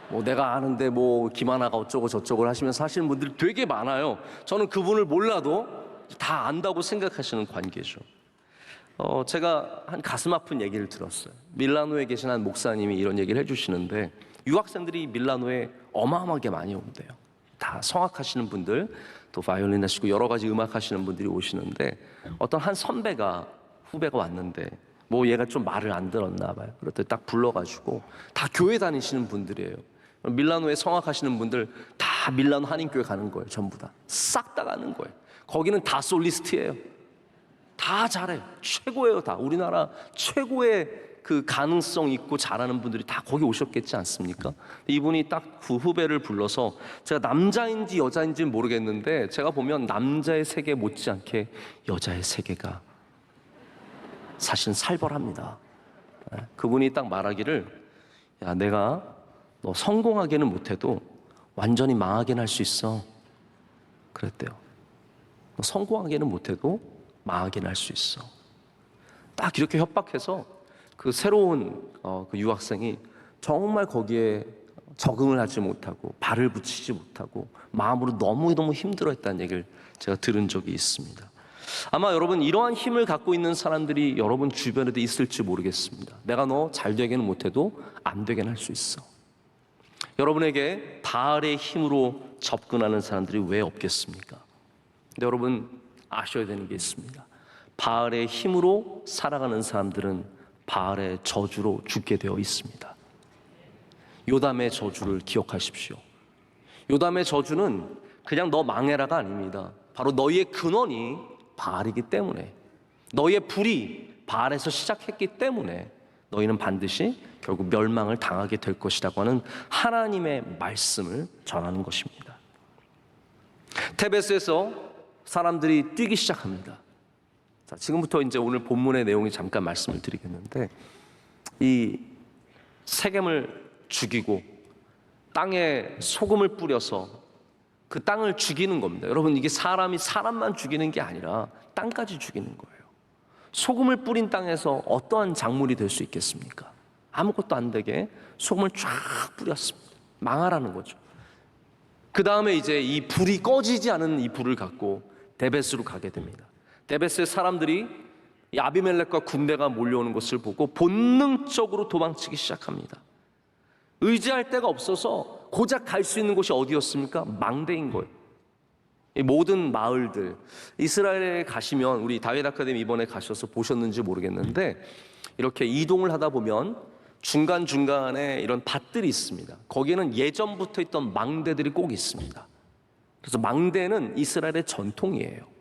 뭐 내가 아는데 뭐 김하나가 어쩌고 저쩌고 하시면서 하시는 분들이 되게 많아요. 저는 그분을 몰라도 다 안다고 생각하시는 관계죠. 제가 한 가슴 아픈 얘기를 들었어요. 밀라노에 계신 한 목사님이 이런 얘기를 해주시는데 유학생들이 밀라노에 어마어마하게 많이 온대요. 다 성악하시는 분들, 또 바이올린 하시고 여러 가지 음악 하시는 분들이 오시는데 어떤 한 선배가 후배가 왔는데 뭐 얘가 좀 말을 안 들었나 봐요. 그랬더니 딱 불러가지고 다 교회 다니시는 분들이에요. 밀라노에 성악하시는 분들 다 밀라노 한인교회 가는 거예요. 전부 다 싹 다 가는 거예요. 거기는 다 솔리스트예요. 다 잘해요. 최고예요. 다 우리나라 최고의 그 가능성 있고 잘하는 분들이 다 거기 오셨겠지 않습니까? 이분이 딱 후배를 불러서 제가 남자인지 여자인지는 모르겠는데 제가 보면 남자의 세계 못지않게 여자의 세계가 사실은 살벌합니다. 그분이 딱 말하기를 야, 내가 너 성공하게는 못해도 완전히 망하게는 할 수 있어. 그랬대요. 너 성공하게는 못해도 망하게는 할 수 있어. 딱 이렇게 협박해서 그 새로운 그 유학생이 정말 거기에 적응을 하지 못하고 발을 붙이지 못하고 마음으로 너무너무 힘들어했다는 얘기를 제가 들은 적이 있습니다. 아마 여러분 이러한 힘을 갖고 있는 사람들이 여러분 주변에도 있을지 모르겠습니다. 내가 너 잘 되게는 못해도 안 되게는 할 수 있어. 여러분에게 바알의 힘으로 접근하는 사람들이 왜 없겠습니까? 근데 여러분 아셔야 되는 게 있습니다. 바알의 힘으로 살아가는 사람들은 바알의 저주로 죽게 되어 있습니다. 요담의 저주를 기억하십시오. 요담의 저주는 그냥 너 망해라가 아닙니다. 바로 너희의 근원이 바알이기 때문에, 너희의 불이 바알에서 시작했기 때문에 너희는 반드시 결국 멸망을 당하게 될 것이라고 하는 하나님의 말씀을 전하는 것입니다. 테베스에서 사람들이 뛰기 시작합니다. 자, 지금부터 이제 오늘 본문의 내용이 잠깐 말씀을 드리겠는데, 이 세겜을 죽이고 땅에 소금을 뿌려서 그 땅을 죽이는 겁니다. 여러분, 이게 사람이 사람만 죽이는 게 아니라 땅까지 죽이는 거예요. 소금을 뿌린 땅에서 어떠한 작물이 될 수 있겠습니까? 아무것도 안 되게 소금을 쫙 뿌렸습니다. 망하라는 거죠. 그 다음에 이제 이 불이 꺼지지 않은 이 불을 갖고 데베스로 가게 됩니다. 데베스의 사람들이 이 아비멜렉과 군대가 몰려오는 것을 보고 본능적으로 도망치기 시작합니다. 의지할 데가 없어서 고작 갈 수 있는 곳이 어디였습니까? 망대인 거예요. 이 모든 마을들, 이스라엘에 가시면, 우리 다윗 아카데미 이번에 가셔서 보셨는지 모르겠는데 이렇게 이동을 하다 보면 중간중간에 이런 밭들이 있습니다. 거기에는 예전부터 있던 망대들이 꼭 있습니다. 그래서 망대는 이스라엘의 전통이에요.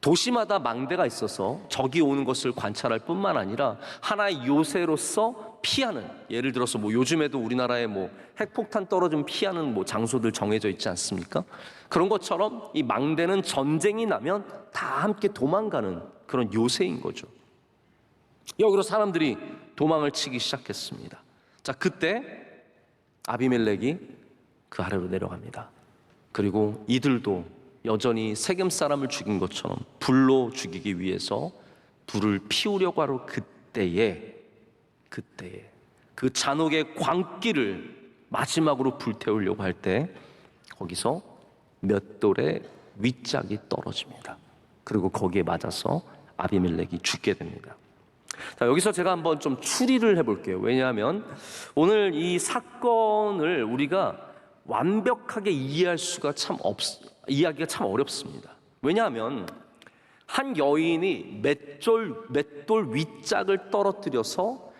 도시마다 망대가 있어서 적이 오는 것을 관찰할 뿐만 아니라 하나의 요새로서 피하는, 예를 들어서 뭐 요즘에도 우리나라에 뭐 핵폭탄 떨어지면 피하는 뭐 장소들 정해져 있지 않습니까? 그런 것처럼 이 망대는 전쟁이 나면 다 함께 도망가는 그런 요새인 거죠. 여기로 사람들이 도망을 치기 시작했습니다. 자, 그때 아비멜렉이 그 아래로 내려갑니다. 그리고 이들도 여전히 세겜 사람을 죽인 것처럼 불로 죽이기 위해서 불을 피우려고 하러 그때에 그 잔혹의 광기를 마지막으로 불태우려고 할 때 거기서 몇 돌의 윗짝이 떨어집니다. 그리고 거기에 맞아서 아비멜렉이 죽게 됩니다. 자, 여기서 제가 한번 좀 추리를 해볼게요. 왜냐하면 오늘 이 사건을 우리가 완벽하게 이해하기가 참 어렵습니다. 왜냐하면 한 여인이 맷돌 윗짝을 떨어뜨려서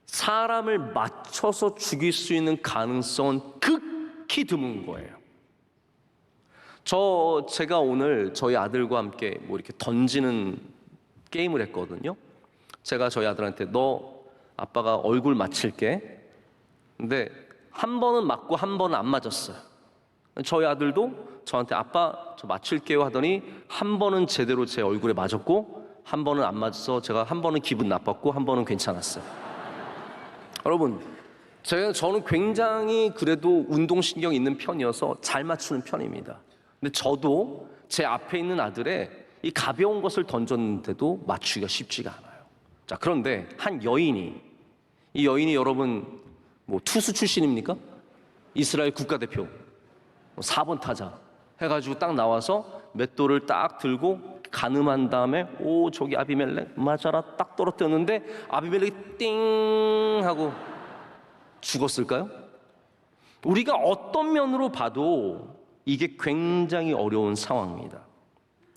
사람을 맞춰서 죽일 수 있는 가능성은 극히 드문 거예요. 제가 오늘 저희 아들과 함께 뭐 이렇게 던지는 게임을 했거든요. 제가 저희 아들한테 너 아빠가 얼굴 맞힐게. 근데 한 번은 맞고 한 번은 안 맞았어요. 저희 아들도 저한테 아빠 저 맞힐게요 하더니 한 번은 제대로 제 얼굴에 맞았고 한 번은 안 맞아서 제가 한 번은 기분 나빴고 한 번은 괜찮았어요. 여러분, 저는 굉장히 그래도 운동신경이 있는 편이어서 잘 맞추는 편입니다. 근데 저도 제 앞에 있는 아들의 이 가벼운 것을 던졌는데도 맞추기가 쉽지가 않아요. 자, 그런데 이 여인이 여러분 뭐 투수 출신입니까? 이스라엘 국가대표 4번 타자 해가지고 딱 나와서 맷돌을 딱 들고 가늠한 다음에 오 저기 아비멜렉 맞아라 딱 떨어뜨렸는데 아비멜렉이 띵 하고 죽었을까요? 우리가 어떤 면으로 봐도 이게 굉장히 어려운 상황입니다.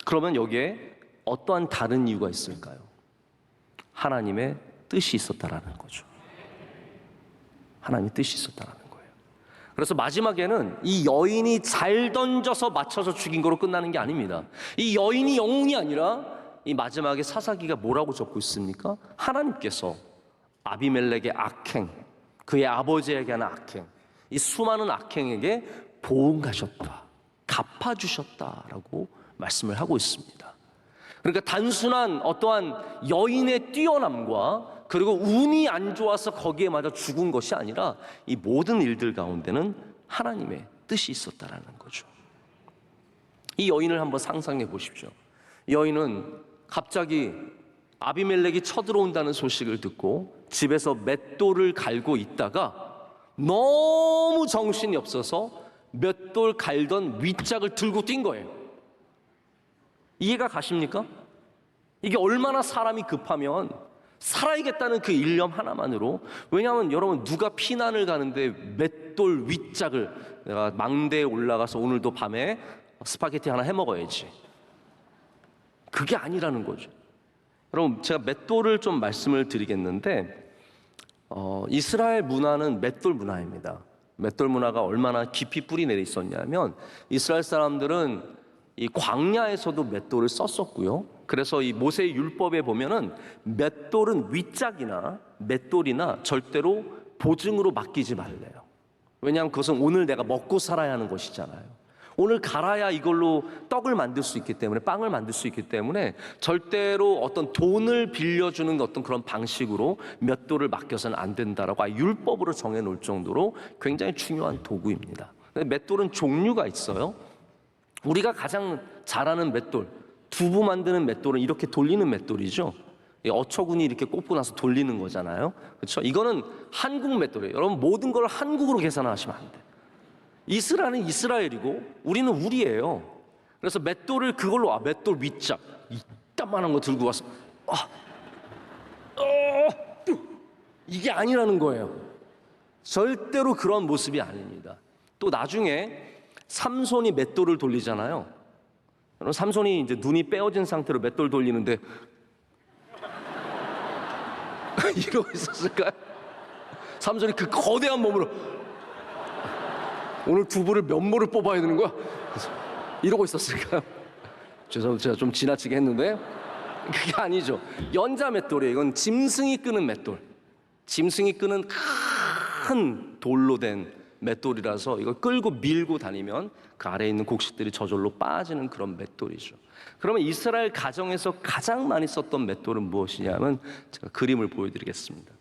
그러면 여기에 어떠한 다른 이유가 있을까요? 하나님의 뜻이 있었다라는 거죠. 하나님의 뜻이 있었다라는 거예요. 그래서 마지막에는 이 여인이 잘 던져서 맞춰서 죽인 거로 끝나는 게 아닙니다. 이 여인이 영웅이 아니라 이 마지막에 사사기가 뭐라고 적고 있습니까? 하나님께서 아비멜렉의 악행, 그의 아버지에게 한 악행, 이 수많은 악행에게 보응하셨다, 갚아주셨다라고 말씀을 하고 있습니다. 그러니까 단순한 어떠한 여인의 뛰어남과 그리고 운이 안 좋아서 거기에 맞아 죽은 것이 아니라 이 모든 일들 가운데는 하나님의 뜻이 있었다라는 거죠. 이 여인을 한번 상상해 보십시오. 이 여인은 갑자기 아비멜렉이 쳐들어온다는 소식을 듣고 집에서 맷돌을 갈고 있다가 너무 정신이 없어서 맷돌 갈던 윗짝을 들고 뛴 거예요. 이해가 가십니까? 이게 얼마나 사람이 급하면 살아야겠다는 그 일념 하나만으로, 왜냐하면 여러분 누가 피난을 가는데 맷돌 윗짝을 내가 망대에 올라가서 오늘도 밤에 스파게티 하나 해 먹어야지, 그게 아니라는 거죠. 여러분 제가 맷돌을 좀 말씀을 드리겠는데 이스라엘 문화는 맷돌 문화입니다. 맷돌 문화가 얼마나 깊이 뿌리 내려 있었냐면 이스라엘 사람들은 이 광야에서도 맷돌을 썼었고요. 그래서 이 모세의 율법에 보면은 맷돌은 윗짝이나 맷돌이나 절대로 보증으로 맡기지 말래요. 왜냐하면 그것은 오늘 내가 먹고 살아야 하는 것이잖아요. 오늘 갈아야 이걸로 떡을 만들 수 있기 때문에, 빵을 만들 수 있기 때문에 절대로 어떤 돈을 빌려주는 어떤 그런 방식으로 맷돌을 맡겨서는 안 된다라고 율법으로 정해놓을 정도로 굉장히 중요한 도구입니다. 근데 맷돌은 종류가 있어요. 우리가 가장 잘 아는 맷돌, 두부 만드는 맷돌은 이렇게 돌리는 맷돌이죠. 어처구니 이렇게 꼽고 나서 돌리는 거잖아요. 그렇죠? 이거는 한국 맷돌이에요. 여러분 모든 걸 한국으로 계산하시면 안 돼요. 이스라엘은 이스라엘이고 우리는 우리예요. 그래서 맷돌을 그걸로 맷돌 윗짝 이따만한 거 들고 와서 이게 아니라는 거예요. 절대로 그런 모습이 아닙니다. 또 나중에 삼손이 맷돌을 돌리잖아요. 여러분 삼손이 이제 눈이 빼어진 상태로 맷돌 돌리는데 이러고 있었을까요? 삼손이 그 거대한 몸으로 오늘 두부를 몇 모를 뽑아야 되는 거야? 이러고 있었을까요? 죄송합니다. 제가 좀 지나치게 했는데 그게 아니죠. 연자 맷돌이에요. 이건 짐승이 끄는 맷돌. 짐승이 끄는 큰 돌로 된 맷돌이라서 이걸 끌고 밀고 다니면 그 아래에 있는 곡식들이 저절로 빠지는 그런 맷돌이죠. 그러면 이스라엘 가정에서 가장 많이 썼던 맷돌은 무엇이냐면 제가 그림을 보여드리겠습니다.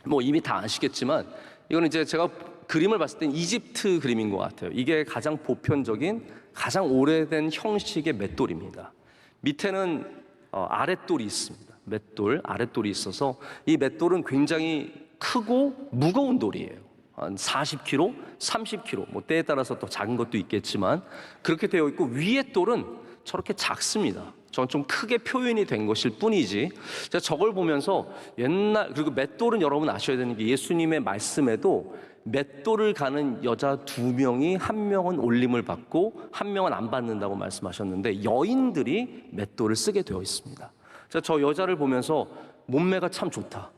뭐 이미 다 아시겠지만 이거는 이제 제가 그림을 봤을 땐 이집트 그림인 것 같아요. 이게 가장 보편적인 가장 오래된 형식의 맷돌입니다. 밑에는 아랫돌이 있습니다. 맷돌 아랫돌이 있어서 이 맷돌은 굉장히 크고 무거운 돌이에요. 한 40kg, 30kg, 뭐 때에 따라서 또 작은 것도 있겠지만 그렇게 되어 있고 위에 돌은 저렇게 작습니다. 저는 좀 크게 표현이 된 것일 뿐이지 제가 저걸 보면서 그리고 맷돌은 여러분 아셔야 되는 게 예수님의 말씀에도 맷돌을 가는 여자 2명이 한 명은 올림을 받고 한 명은 안 받는다고 말씀하셨는데 여인들이 맷돌을 쓰게 되어 있습니다. 제가 저 여자를 보면서 몸매가 참 좋다.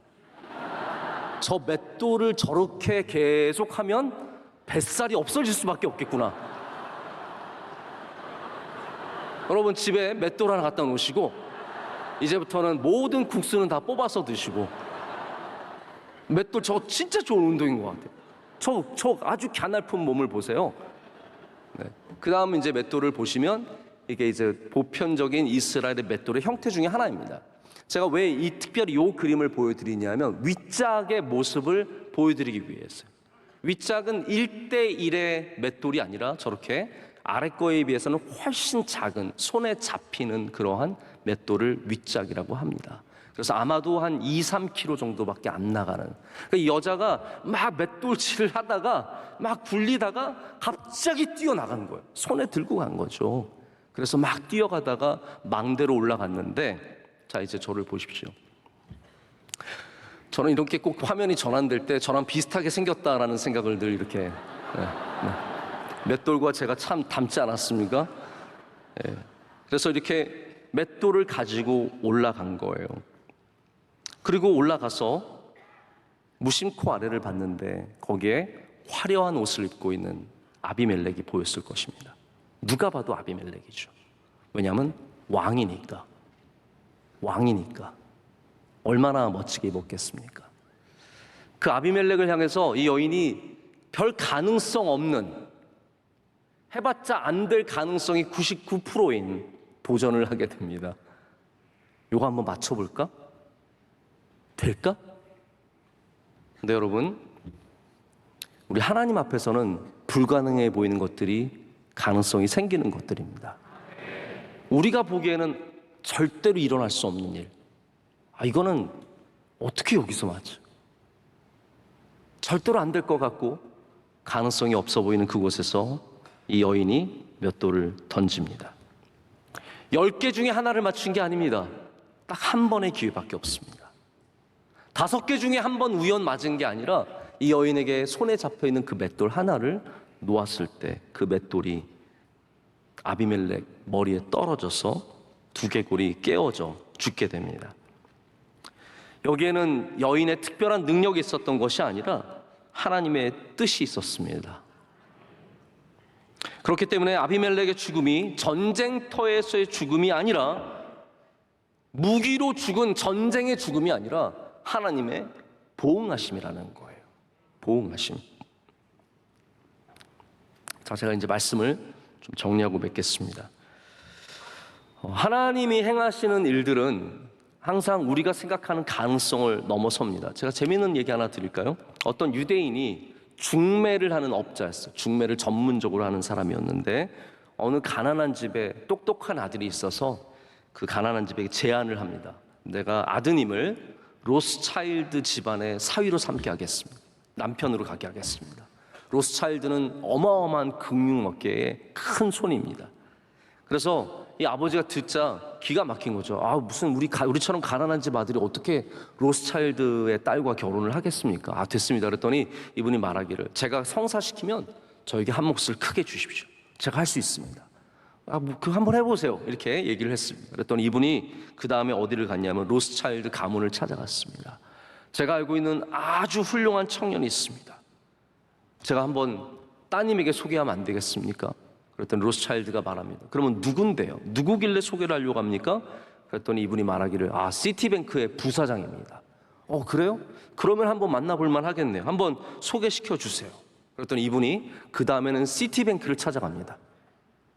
저 맷돌을 저렇게 계속하면 뱃살이 없어질 수밖에 없겠구나. 여러분 집에 맷돌 하나 갖다 놓으시고 이제부터는 모든 국수는 다 뽑아서 드시고. 맷돌 저 진짜 좋은 운동인 것 같아요. 저 아주 갸날픈 몸을 보세요. 네. 그 다음 이제 맷돌을 보시면 이게 이제 보편적인 이스라엘의 맷돌의 형태 중에 하나입니다. 제가 왜 이 특별히 이 그림을 보여드리냐면 윗짝의 모습을 보여드리기 위해서요. 윗짝은 1대1의 맷돌이 아니라 저렇게 아래 거에 비해서는 훨씬 작은 손에 잡히는 그러한 맷돌을 윗짝이라고 합니다. 그래서 아마도 한 2-3kg 정도밖에 안 나가는. 그러니까 이 여자가 막 맷돌질을 하다가 막 굴리다가 갑자기 뛰어나간 거예요. 손에 들고 간 거죠. 그래서 막 뛰어가다가 망대로 올라갔는데, 자 이제 저를 보십시오. 저는 이렇게 꼭 화면이 전환될 때 저랑 비슷하게 생겼다라는 생각을 늘 이렇게 맷돌과 제가 참 닮지 않았습니까? 네. 그래서 이렇게 맷돌을 가지고 올라간 거예요. 그리고 올라가서 무심코 아래를 봤는데 거기에 화려한 옷을 입고 있는 아비멜렉이 보였을 것입니다. 누가 봐도 아비멜렉이죠. 왜냐하면 왕이니까. 얼마나 멋지게 입었겠습니까? 그 아비멜렉을 향해서 이 여인이 별 가능성 없는, 해봤자 안 될 가능성이 99%인 도전을 하게 됩니다. 이거 한번 맞춰볼까? 될까? 근데 여러분, 우리 하나님 앞에서는 불가능해 보이는 것들이 가능성이 생기는 것들입니다. 우리가 보기에는 절대로 일어날 수 없는 일. 이거는 어떻게 여기서 맞아? 절대로 안 될 것 같고 가능성이 없어 보이는 그곳에서 이 여인이 맷돌을 던집니다. 10개 중에 하나를 맞춘 게 아닙니다. 딱 한 번의 기회밖에 없습니다. 5개 중에 한 번 우연 맞은 게 아니라 이 여인에게 손에 잡혀있는 그 맷돌 하나를 놓았을 때 그 맷돌이 아비멜렉 머리에 떨어져서 두개골이 깨어져 죽게 됩니다. 여기에는 여인의 특별한 능력이 있었던 것이 아니라 하나님의 뜻이 있었습니다. 그렇기 때문에 아비멜렉의 죽음이 전쟁터에서의 죽음이 아니라, 무기로 죽은 전쟁의 죽음이 아니라 하나님의 보응하심이라는 거예요. 보응하심. 자, 제가 이제 말씀을 좀 정리하고 맺겠습니다. 하나님이 행하시는 일들은 항상 우리가 생각하는 가능성을 넘어섭니다. 제가 재미있는 얘기 하나 드릴까요? 어떤 유대인이 중매를 하는 업자였어요. 중매를 전문적으로 하는 사람이었는데 어느 가난한 집에 똑똑한 아들이 있어서 그 가난한 집에게 제안을 합니다. 내가 아드님을 로스차일드 집안의 사위로 삼게 하겠습니다. 남편으로 가게 하겠습니다. 로스차일드는 어마어마한 금융업계의 큰 손입니다. 그래서 이 아버지가 듣자 기가 막힌 거죠. 무슨 우리처럼 가난한 집 아들이 어떻게 로스차일드의 딸과 결혼을 하겠습니까? 됐습니다. 그랬더니 이분이 말하기를, 제가 성사시키면 저에게 한 몫을 크게 주십시오. 제가 할 수 있습니다. 그거 한번 해보세요. 이렇게 얘기를 했습니다. 그랬더니 이분이 그 다음에 어디를 갔냐면 로스차일드 가문을 찾아갔습니다. 제가 알고 있는 아주 훌륭한 청년이 있습니다. 제가 한번 따님에게 소개하면 안 되겠습니까? 그랬더니 로스차일드가 말합니다. 그러면 누군데요? 누구길래 소개를 하려고 합니까? 그랬더니 이분이 말하기를, 시티뱅크의 부사장입니다. 그래요? 그러면 한번 만나볼 만 하겠네요. 한번 소개시켜 주세요. 그랬더니 이분이 그 다음에는 시티뱅크를 찾아갑니다.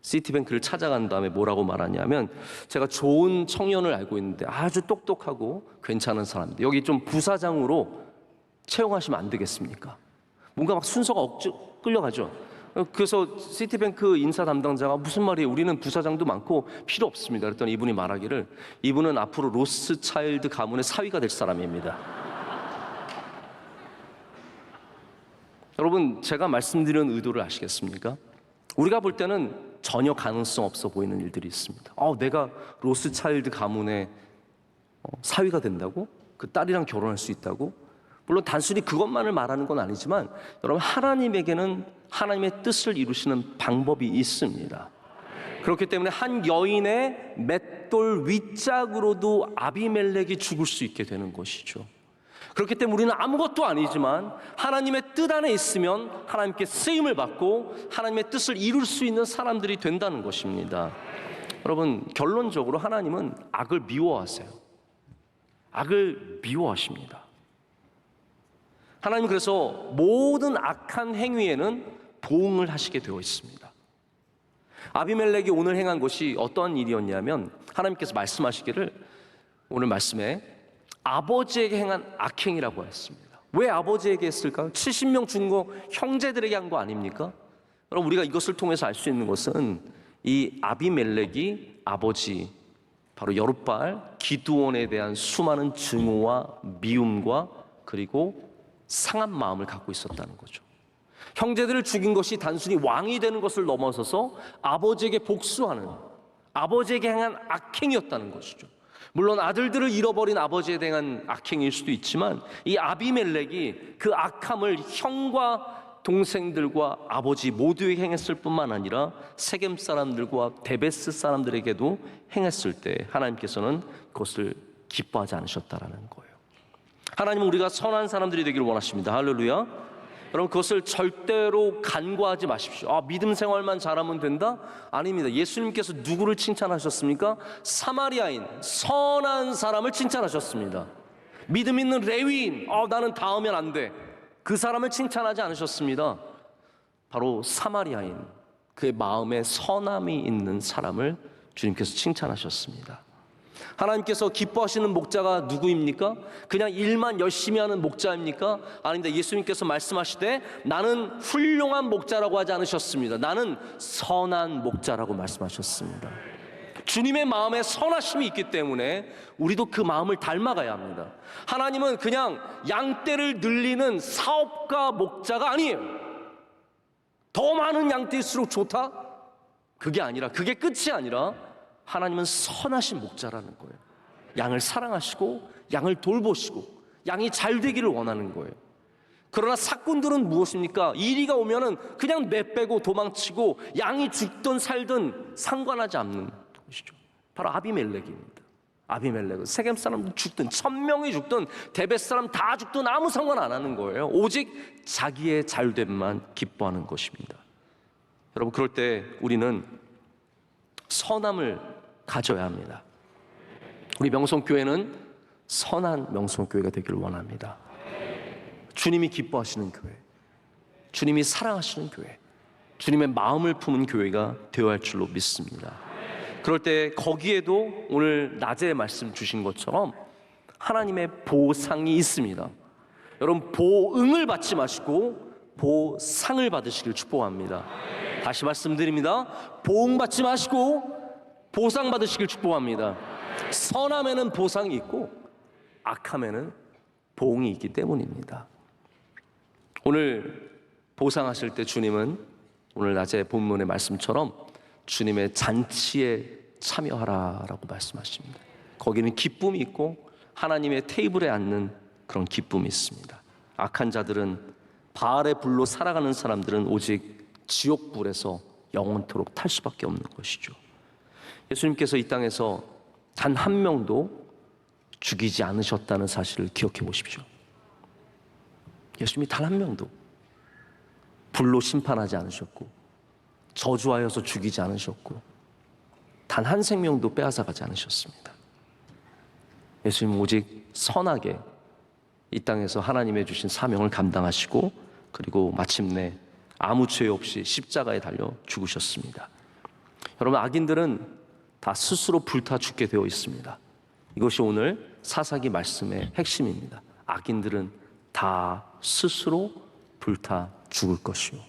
시티뱅크를 찾아간 다음에 뭐라고 말하냐면, 제가 좋은 청년을 알고 있는데 아주 똑똑하고 괜찮은 사람인데 여기 좀 부사장으로 채용하시면 안 되겠습니까? 뭔가 막 순서가 끌려가죠. 그래서 시티뱅크 인사 담당자가 무슨 말이에요? 우리는 부사장도 많고 필요 없습니다. 그랬더니 이분이 말하기를, 이분은 앞으로 로스차일드 가문의 사위가 될 사람입니다. 여러분, 제가 말씀드리는 의도를 아시겠습니까? 우리가 볼 때는 전혀 가능성 없어 보이는 일들이 있습니다. 내가 로스차일드 가문의 사위가 된다고? 그 딸이랑 결혼할 수 있다고? 물론 단순히 그것만을 말하는 건 아니지만 여러분, 하나님에게는 하나님의 뜻을 이루시는 방법이 있습니다. 그렇기 때문에 한 여인의 맷돌 윗짝으로도 아비멜렉이 죽을 수 있게 되는 것이죠. 그렇기 때문에 우리는 아무것도 아니지만 하나님의 뜻 안에 있으면 하나님께 쓰임을 받고 하나님의 뜻을 이룰 수 있는 사람들이 된다는 것입니다. 여러분, 결론적으로 하나님은 악을 미워하세요. 악을 미워하십니다. 하나님은 그래서 모든 악한 행위에는 보응을 하시게 되어 있습니다. 아비멜렉이 오늘 행한 것이 어떠한 일이었냐면, 하나님께서 말씀하시기를 오늘 말씀에 아버지에게 행한 악행이라고 했습니다. 왜 아버지에게 했을까요? 70명 죽은 거 형제들에게 한 거 아닙니까? 여러분, 우리가 이것을 통해서 알 수 있는 것은 이 아비멜렉이 아버지 바로 여룻바알 기드온에 대한 수많은 증오와 미움과 그리고 상한 마음을 갖고 있었다는 거죠. 형제들을 죽인 것이 단순히 왕이 되는 것을 넘어서서 아버지에게 복수하는, 아버지에게 행한 악행이었다는 것이죠. 물론 아들들을 잃어버린 아버지에 대한 악행일 수도 있지만, 이 아비멜렉이 그 악함을 형과 동생들과 아버지 모두에게 행했을 뿐만 아니라 세겜 사람들과 데베스 사람들에게도 행했을 때 하나님께서는 그것을 기뻐하지 않으셨다라는 거예요. 하나님은 우리가 선한 사람들이 되기를 원하십니다. 할렐루야. 여러분, 그것을 절대로 간과하지 마십시오. 믿음 생활만 잘하면 된다? 아닙니다. 예수님께서 누구를 칭찬하셨습니까? 사마리아인, 선한 사람을 칭찬하셨습니다. 믿음 있는 레위인, 나는 닿으면 안 돼, 그 사람을 칭찬하지 않으셨습니다. 바로 사마리아인, 그의 마음에 선함이 있는 사람을 주님께서 칭찬하셨습니다. 하나님께서 기뻐하시는 목자가 누구입니까? 그냥 일만 열심히 하는 목자입니까? 아닙니다. 예수님께서 말씀하시되 나는 훌륭한 목자라고 하지 않으셨습니다. 나는 선한 목자라고 말씀하셨습니다. 주님의 마음에 선하심이 있기 때문에 우리도 그 마음을 닮아가야 합니다. 하나님은 그냥 양떼를 늘리는 사업가 목자가 아니에요. 더 많은 양떼일수록 좋다? 그게 아니라, 그게 끝이 아니라 하나님은 선하신 목자라는 거예요. 양을 사랑하시고 양을 돌보시고 양이 잘 되기를 원하는 거예요. 그러나 사꾼들은 무엇입니까? 이리가 오면은 그냥 내빼고 도망치고 양이 죽든 살든 상관하지 않는 것이죠. 바로 아비멜렉입니다. 아비멜렉은 세겜 사람들 죽든 1000명이 죽든 데벳 사람 다 죽든 아무 상관 안 하는 거예요. 오직 자기의 잘됨만 기뻐하는 것입니다. 여러분, 그럴 때 우리는 선함을 가져야 합니다. 우리 명성교회는 선한 명성교회가 되기를 원합니다. 주님이 기뻐하시는 교회, 주님이 사랑하시는 교회, 주님의 마음을 품은 교회가 되어야 할 줄로 믿습니다. 그럴 때 거기에도 오늘 낮에 말씀 주신 것처럼 하나님의 보상이 있습니다. 여러분, 보응을 받지 마시고 보상을 받으시길 축복합니다. 다시 말씀드립니다. 보응 받지 마시고 보상 받으시길 축복합니다. 선함에는 보상이 있고 악함에는 보응이 있기 때문입니다. 오늘 보상하실 때 주님은 오늘 낮에 본문의 말씀처럼 주님의 잔치에 참여하라라고 말씀하십니다. 거기는 기쁨이 있고 하나님의 테이블에 앉는 그런 기쁨이 있습니다. 악한 자들은, 바알의 불로 살아가는 사람들은 오직 지옥불에서 영원토록 탈 수밖에 없는 것이죠. 예수님께서 이 땅에서 단 한 명도 죽이지 않으셨다는 사실을 기억해 보십시오. 예수님이 단 한 명도 불로 심판하지 않으셨고 저주하여서 죽이지 않으셨고 단 한 생명도 빼앗아가지 않으셨습니다. 예수님은 오직 선하게 이 땅에서 하나님의 주신 사명을 감당하시고 그리고 마침내 아무 죄 없이 십자가에 달려 죽으셨습니다. 여러분, 악인들은 다 스스로 불타 죽게 되어 있습니다. 이것이 오늘 사사기 말씀의 핵심입니다. 악인들은 다 스스로 불타 죽을 것이요,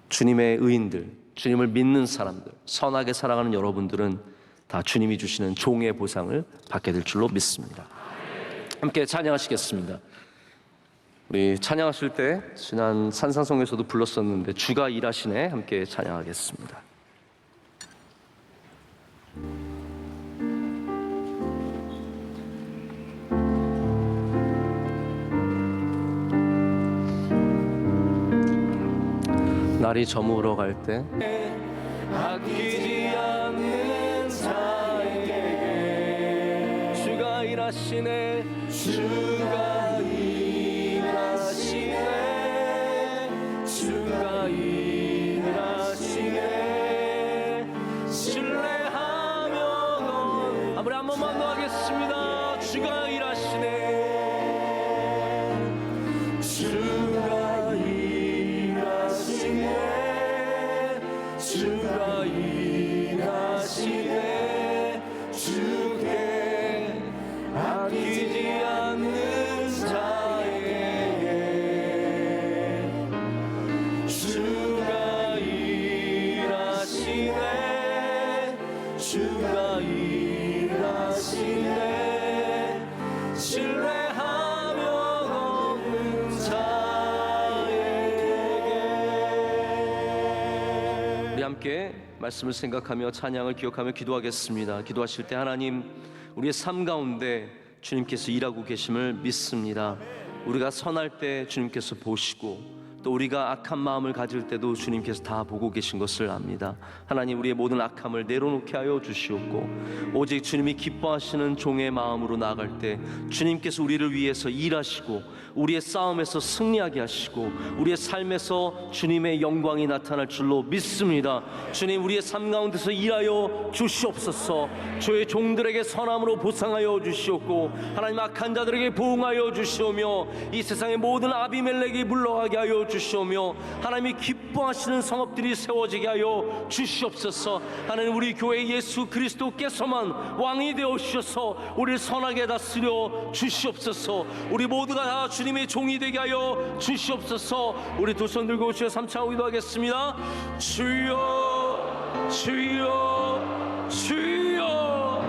주님의 의인들, 주님을 믿는 사람들, 선하게 살아가는 여러분들은 다 주님이 주시는 종의 보상을 받게 될 줄로 믿습니다. 함께 찬양하시겠습니다. 우리 찬양하실 때 지난 산상송에서도 불렀었는데 주가 일하시네 함께 찬양하겠습니다. 날이 저물어 갈 때 아끼지 않는 자에게 주가 일하시네, 주가 일하시네, 주가 일하시네, 신랑 주가 일하시네 주께 아끼지 않는 자에게 주가 일하시네 주가 일하시네 신뢰하며 없는 자에게. 우리 함께 말씀을 생각하며 찬양을 기억하며 기도하겠습니다. 기도하실 때 하나님 우리의 삶 가운데 주님께서 일하고 계심을 믿습니다. 우리가 선할 때 주님께서 보시고 또 우리가 악한 마음을 가질 때도 주님께서 다 보고 계신 것을 압니다. 하나님 우리의 모든 악함을 내려놓게 하여 주시옵고 오직 주님이 기뻐하시는 종의 마음으로 나아갈 때 주님께서 우리를 위해서 일하시고 우리의 싸움에서 승리하게 하시고 우리의 삶에서 주님의 영광이 나타날 줄로 믿습니다. 주님 우리의 삶 가운데서 일하여 주시옵소서. 주의 종들에게 선함으로 보상하여 주시옵고 하나님 악한 자들에게 보응하여 주시오며 이 세상의 모든 아비멜렉이 물러가게 하여 주시오며 하나님이 기뻐하시는 성읍들이 세워지게 하여 주시옵소서. 하나님 우리 교회 예수 그리스도께서만 왕이 되어 주셔서 우리를 선하게 다스려 주시옵소서. 우리 모두가 다 주님의 종이 되게 하여 주시옵소서. 우리 두 손 들고 주여 삼창하고 기도하겠습니다. 주여 주여 주여.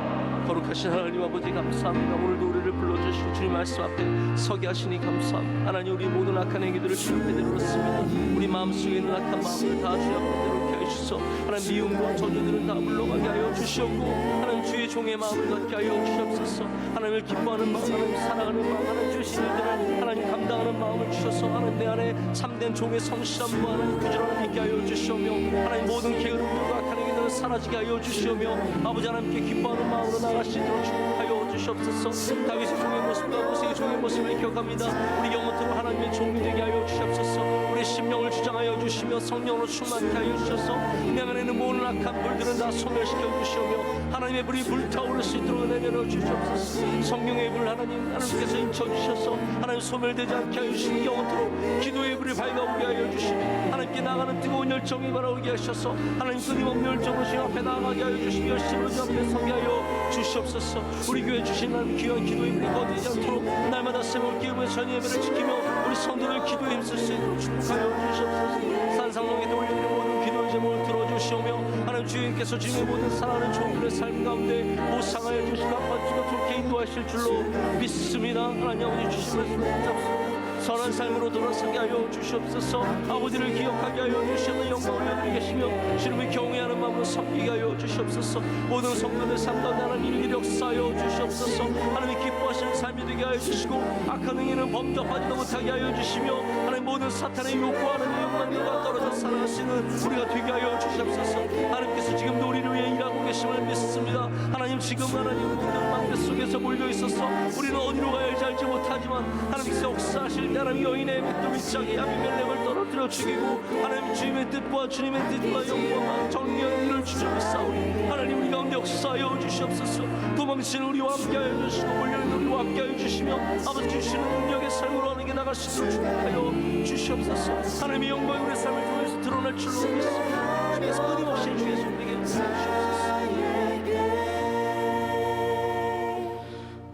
거룩하신 하나님 아버지 감사합니다. 오늘도 우리를 불러주시고 주님 말씀 앞에 서게 하시니 감사합니다. 하나님 우리 모든 악한 행위들을 주님 앞에 내려놓습니다. 우리 마음속에 있는 악한 마음을 다 주님 앞에 내려놓게 하여 주셔서 하나님 미움과 저주들은 다 물러가게 하여 주시옵고 하나님 주의 종의 마음을 갖게 하여 주시옵소서. 하나님을 기뻐하는 마음, 하나님 사랑하는 마음, 하나님 주신 일들을 하나님 감당하는 마음을 주셔서 하나님 내 안에 참된 종의 성실함과 하나님 부지런함 있게 하여 주시오며 하나님 모든 게으름과 악한 행위들을 사라지게 하여 주시오며 아버지 하나님께 기뻐하는 마음으로 나아가시도록 축복하여 주시옵소서. 다윗의 종의 모습과 모세의 종의 모습을 기억합니다. 우리 영원토록 하나님의 종이 되게 하여 주시옵소서. 우리 심령을 주장하여 주시며 성령으로 충만케 하여 주셔서 내 안에 있는 모든 악한 불들은 다 소멸시켜 주시오며 하나님의 불이 불타오를 수 있도록 내려놓아 주시옵소서. 성령의 불 하나님께서 인쳐주셔서 하나님 소멸되지 않게 하여 주시고 영원토록 기도의 불이 밝아오게 하여 주시며 하나님께 나가는 뜨거운 열정이 바라오게 하셔서 하나님 끊임없는 열정으로 주님 앞에 나아가게 하여 주시며 열심으로 주 앞에 서게 하여 주시옵소서. 우리 교회 주신 하나님 귀한 기도의 불이 꺼지지 않도록 날마다 새로운 깨우며 전의 예배를 지키며 우리 성도들 기도에 힘쓸 수 있도록 축복하여 주시옵소서. 산상동에 올려드리는 모든 기도의 제목을 들어주시오며 하나님 주님께서 주님의 모든 사랑하는 종들의 삶 가운데 보상하여 주시고 아빠주가 좋게 인도하실 줄로 믿습니다. 하나님 아버지 주신 말씀 붙잡습니다. 선한 삶으로 돌아서게 하여 주시옵소서. 아버지를 기억하게 하여 주시는 영광을 올려드리 계시며 주님을 경외하는 마음으로 섬기게 하여 주시옵소서. 모든 성도들 삶 가운데 하나님 일일이 역사하여 주시옵소서. 하나님 기뻐하시는 삶이 되게 하여 주시고 악한 행위는 범접하지도 못하게 하여 주시며 하나님 모든 사탄의 욕구하는 욕망들과 떨어져 살아가시는 우리가 되게 하여 주시옵소서. 하나님께서 지금도 우리를 위해 일하고 계심을 믿습니다. 하나님 지금 하나님 모든 망대 속에서 몰려 있어서 우리는 어디로 가야 할지 알지 못하지만 하나님께서 역사하실 하나님 여인의 맷돌 위짝에 아비멜렉을 떨어뜨려 죽이고 하나님 주님의 뜻과 주님의 뜻과 영광과 정의의 일을 주님을 싸우니 하나님 우리 가운데 역사하여 주시옵소서. 도망치는 우리와 함께하여 주시고 몰려있는 우리와 함께하여 주시며 아버지 주시는 능력의 삶으로 하는 게 나갈 수 있도록 축복하여 주시옵소서. 하나님의 영광이 우리 삶을 통해서 드러날 줄로 믿습니다. 주께서 끊임없이 주께서 우리에게 주시옵소서.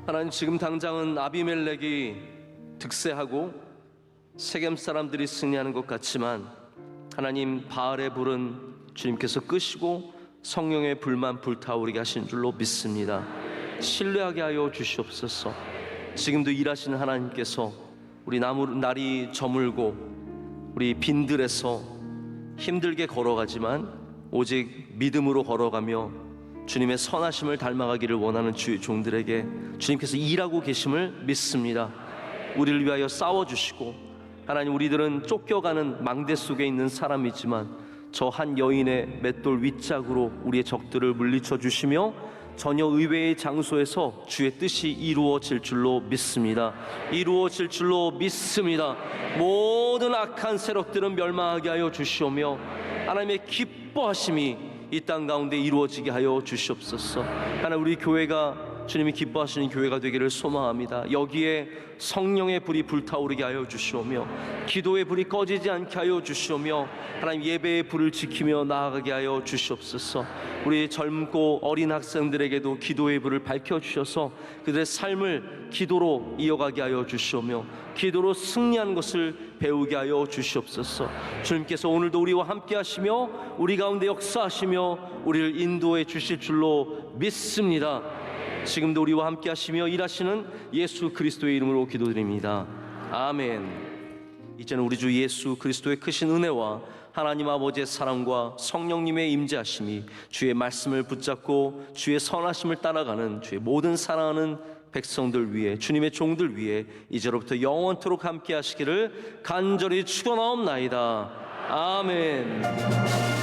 하나님 지금 당장은 아비멜렉이 득세하고 세겜 사람들이 승리하는 것 같지만 하나님 바알의 불은 주님께서 끄시고 성령의 불만 불타오르게 하신 줄로 믿습니다. 신뢰하게 하여 주시옵소서. 지금도 일하시는 하나님께서 우리 날이 저물고 우리 빈들에서 힘들게 걸어가지만 오직 믿음으로 걸어가며 주님의 선하심을 닮아가기를 원하는 주의 종들에게 주님께서 일하고 계심을 믿습니다. 우리를 위하여 싸워주시고 하나님 우리들은 쫓겨가는 망대 속에 있는 사람이지만 저 한 여인의 맷돌 윗짝으로 우리의 적들을 물리쳐 주시며 전혀 의외의 장소에서 주의 뜻이 이루어질 줄로 믿습니다. 이루어질 줄로 믿습니다. 모든 악한 세력들은 멸망하게 하여 주시오며 하나님의 기뻐하심이 이 땅 가운데 이루어지게 하여 주시옵소서. 하나님 우리 교회가 주님이 기뻐하시는 교회가 되기를 소망합니다. 여기에 성령의 불이 불타오르게 하여 주시오며 기도의 불이 꺼지지 않게 하여 주시오며 하나님 예배의 불을 지키며 나아가게 하여 주시옵소서. 우리 젊고 어린 학생들에게도 기도의 불을 밝혀주셔서 그들의 삶을 기도로 이어가게 하여 주시오며 기도로 승리하는 것을 배우게 하여 주시옵소서. 주님께서 오늘도 우리와 함께 하시며 우리 가운데 역사하시며 우리를 인도해 주실 줄로 믿습니다. 지금도 우리와 함께 하시며 일하시는 예수 그리스도의 이름으로 기도드립니다. 아멘. 이제는 우리 주 예수 그리스도의 크신 은혜와 하나님 아버지의 사랑과 성령님의 임재하심이 주의 말씀을 붙잡고 주의 선하심을 따라가는 주의 모든 사랑하는 백성들 위해 주님의 종들 위해 이제로부터 영원토록 함께 하시기를 간절히 축원하옵나이다. 아멘.